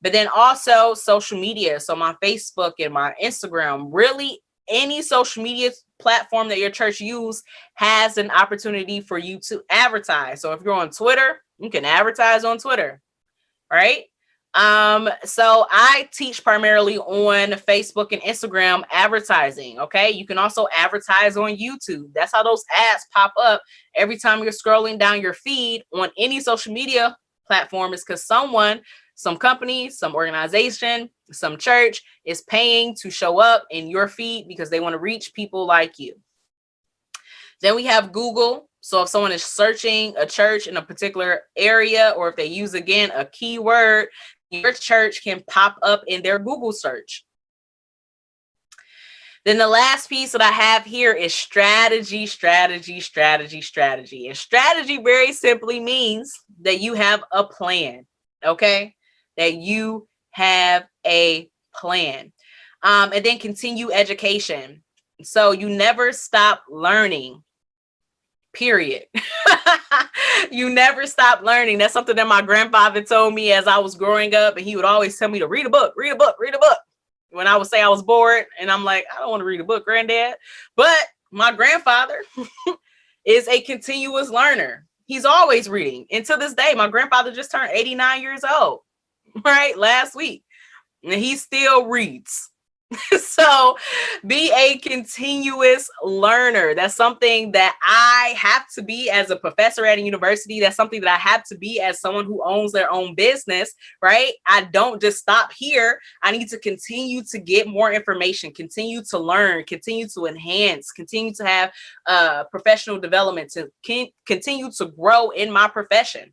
S1: But then also social media. So my Facebook and my Instagram, really any social media platform that your church use has an opportunity for you to advertise. So if you're on Twitter, you can advertise on Twitter, right? So I teach primarily on Facebook and Instagram advertising. Okay. You can also advertise on YouTube. That's how those ads pop up every time you're scrolling down your feed on any social media platform, is because someone, some company, some organization, some church is paying to show up in your feed because they want to reach people like you. Then we have Google. So if someone is searching a church in a particular area, or if they use, again, a keyword, your church can pop up in their Google search. Then the last piece that I have here is strategy, strategy, strategy, strategy. And strategy very simply means that you have a plan, okay? That you have a plan. And then continue education. So you never stop learning. Period. You never stop learning. That's something that my grandfather told me as I was growing up, and he would always tell me to read a book, read a book, read a book. When I would say I was bored, and I'm like, I don't want to read a book, granddad. But my grandfather is a continuous learner. He's always reading. And to this day, my grandfather just turned 89 years old, right? Last week. And he still reads. So be a continuous learner. That's something that I have to be as a professor at a university. That's something that I have to be as someone who owns their own business, right? I don't just stop here. I need to continue to get more information, continue to learn, continue to enhance, continue to have professional development, to continue to grow in my profession,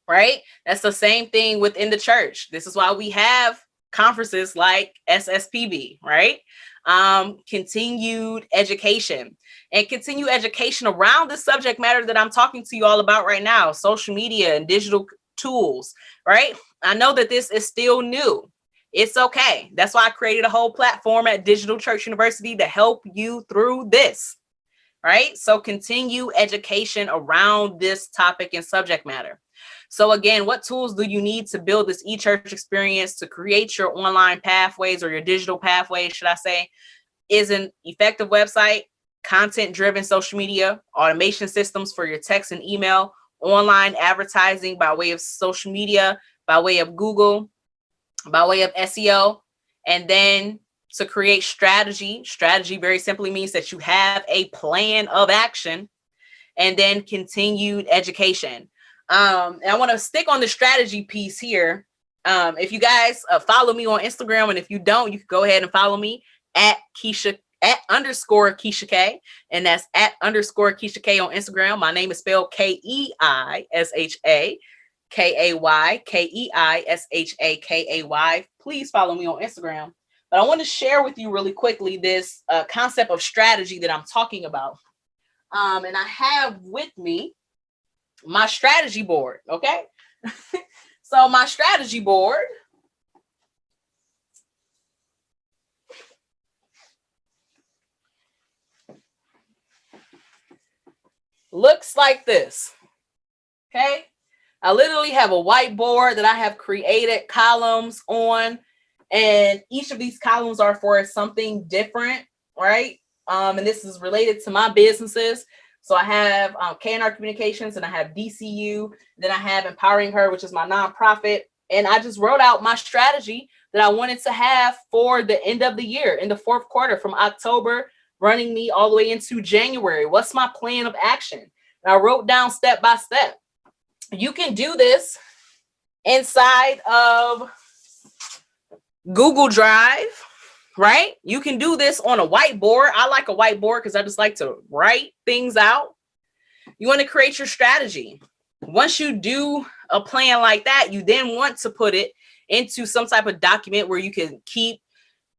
S1: right? That's the same thing within the church. This is why we have conferences like SSPB, right? Continued education, and continue education around the subject matter that I'm talking to you all about right now, social media and digital tools, right? I know that this is still new. It's okay. That's why I created a whole platform at Digital Church University to help you through this, right? So continue education around this topic and subject matter. So again, what tools do you need to build this e-church experience to create your online pathways, or your digital pathways, should I say, is an effective website, content-driven social media, automation systems for your text and email, online advertising by way of social media, by way of Google, by way of SEO, and then to create strategy. Strategy very simply means that you have a plan of action, and then continued education. And I want to stick on the strategy piece here. If you guys follow me on Instagram, and if you don't, you can go ahead and follow me at Keisha @_Keisha K, and that's @_Keisha K on Instagram. My name is spelled KeishaKayay, Keishakay. Please follow me on Instagram. But I want to share with you really quickly this concept of strategy that I'm talking about. And I have with me my strategy board. Okay. So my strategy board looks like this. Okay. I literally have a whiteboard that I have created columns on, and each of these columns are for something different, right? And this is related to my businesses. So I have K&R Communications, and I have DCU, then I have Empowering Her, which is my nonprofit. And I just wrote out my strategy that I wanted to have for the end of the year, in the fourth quarter, from October running me all the way into January. What's my plan of action? And I wrote down step by step. You can do this inside of Google Drive, right? You can do this on a whiteboard. I like a whiteboard because I just like to write things out. You want to create your strategy. Once you do a plan like that, you then want to put it into some type of document where you can keep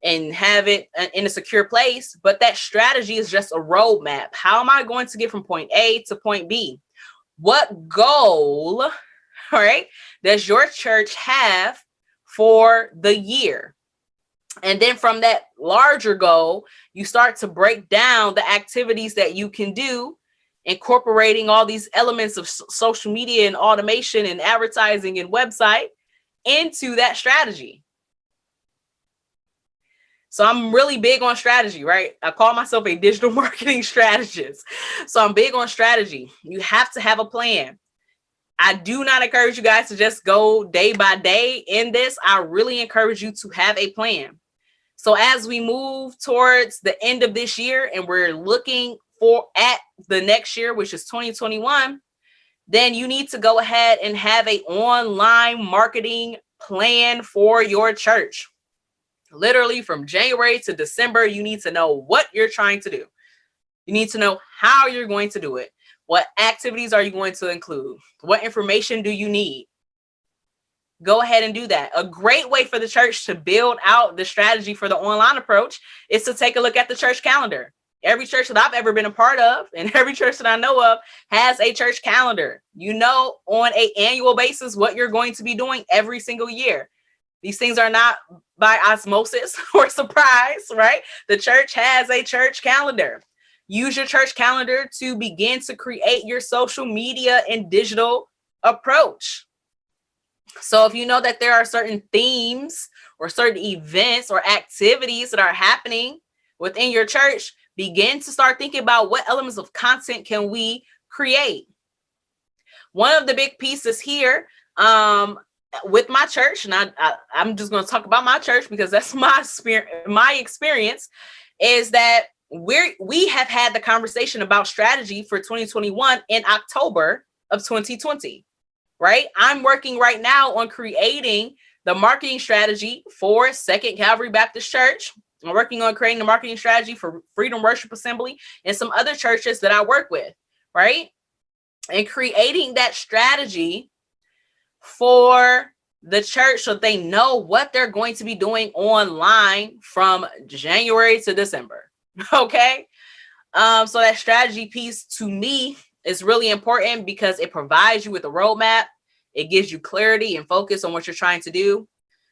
S1: and have it in a secure place. But that strategy is just a roadmap. How am I going to get from point A to point B? What goal, all right, does your church have for the year? And then from that larger goal, you start to break down the activities that you can do, incorporating all these elements of social media and automation and advertising and website into that strategy. So I'm really big on strategy, right? I call myself a digital marketing strategist. So I'm big on strategy. You have to have a plan. I do not encourage you guys to just go day by day in this. I really encourage you to have a plan. So as we move towards the end of this year and we're looking at the next year, which is 2021, then you need to go ahead and have an online marketing plan for your church. Literally from January to December, you need to know what you're trying to do. You need to know how you're going to do it. What activities are you going to include? What information do you need? Go ahead and do that. A great way for the church to build out the strategy for the online approach is to take a look at the church calendar. Every church that I've ever been a part of, and every church that I know of, has a church calendar. You know on an annual basis what you're going to be doing every single year. These things are not by osmosis or surprise, right? The church has a church calendar. Use your church calendar to begin to create your social media and digital approach. So if you know that there are certain themes or certain events or activities that are happening within your church, begin to start thinking about what elements of content can we create. One of the big pieces here with my church, and I'm just going to talk about my church because that's my experience, is that we have had the conversation about strategy for 2021 in October of 2020, right? I'm working right now on creating the marketing strategy for Second Calvary Baptist Church. I'm working on creating the marketing strategy for Freedom Worship Assembly and some other churches that I work with, right? And creating that strategy for the church so they know what they're going to be doing online from January to December. Okay. So that strategy piece to me is really important because it provides you with a roadmap. It gives you clarity and focus on what you're trying to do.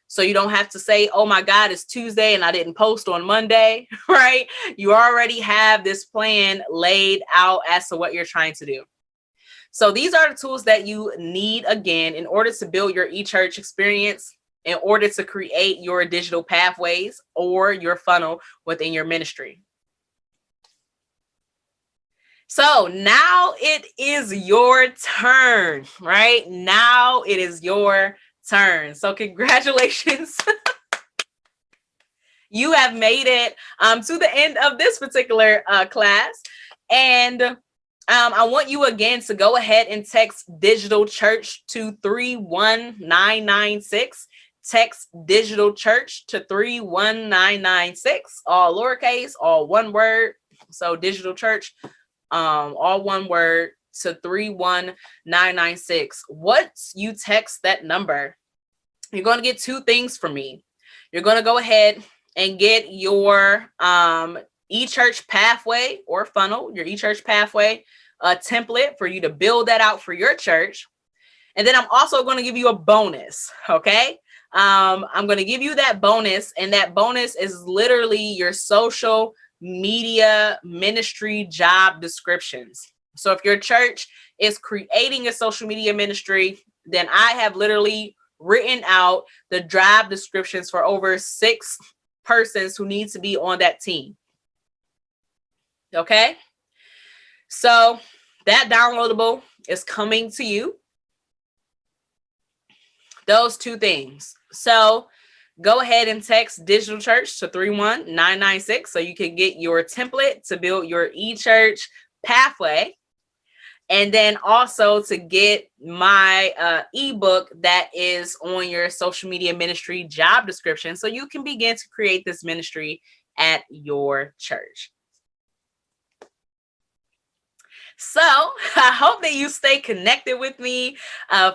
S1: So you don't have to say, oh my God, it's Tuesday and I didn't post on Monday, right? You already have this plan laid out as to what you're trying to do. So these are the tools that you need, again, in order to build your eChurch experience, in order to create your digital pathways or your funnel within your ministry. So now it is your turn, right? Now it is your turn. So congratulations. You have made it to the end of this particular class. And I want you again to go ahead and text Digital Church to 31996. Text Digital Church to 31996. All lowercase, all one word. So Digital Church, all one word, to 31996. Once you text that number, you're going to get two things from me. You're going to go ahead and get your eChurch pathway or funnel, your eChurch pathway template for you to build that out for your church. And then I'm also going to give you a bonus, okay? I'm going to give you that bonus, and that bonus is literally your social media ministry job descriptions. So if your church is creating a social media ministry, then I have literally written out the job descriptions for over 6 persons who need to be on that team. Okay? So that downloadable is coming to you. Those two things. So go ahead and text Digital Church to 31996 so you can get your template to build your eChurch pathway. And then also to get my ebook that is on your social media ministry job description so you can begin to create this ministry at your church. So I hope that you stay connected with me.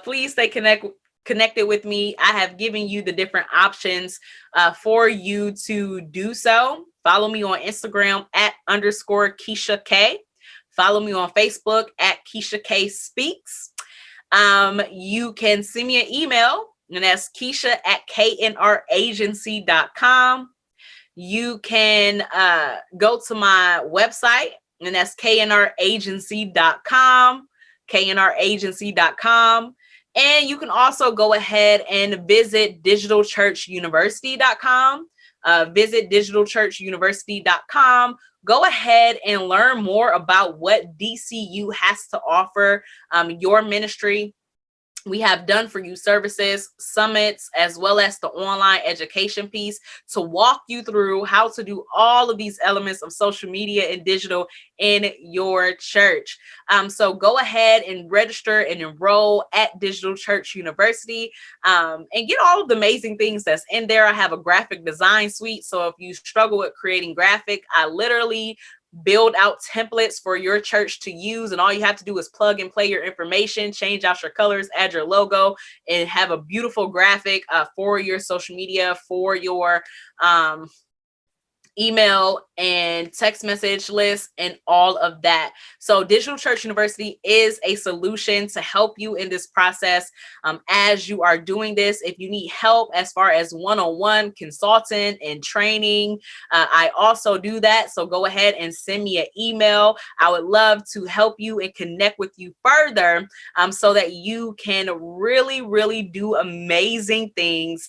S1: Please stay connected with me. I have given you the different options for you to do so. Follow me on Instagram at _Keisha K. Follow me on Facebook at Keisha K Speaks. You can send me an email, and that's Keisha at knragency.com. You can go to my website, and that's knragency.com, knragency.com. And you can also go ahead and visit digitalchurchuniversity.com. Visit digitalchurchuniversity.com. Go ahead and learn more about what DCU has to offer your ministry. We have done for you services, summits, as well as the online education piece to walk you through how to do all of these elements of social media and digital in your church. So go ahead and register and enroll at Digital Church University and get all of the amazing things that's in there. I have a graphic design suite. So if you struggle with creating graphic, I literally build out templates for your church to use, and all you have to do is plug and play your information, change out your colors, add your logo, and have a beautiful graphic for your social media, for your email and text message list, and all of that. So Digital Church University is a solution to help you in this process as you are doing this. If you need help as far as one-on-one consultant and training, I also do that. So go ahead and send me an email. I would love to help you and connect with you further so that you can really, really do amazing things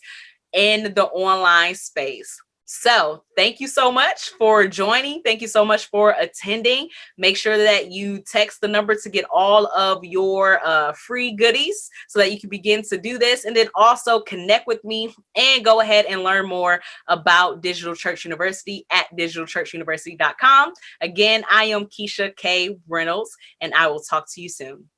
S1: in the online space. So thank you so much for joining. Thank you so much for attending. Make sure that you text the number to get all of your free goodies so that you can begin to do this. And then also connect with me and go ahead and learn more about Digital Church University at digitalchurchuniversity.com. Again, I am Keisha K. Reynolds, and I will talk to you soon.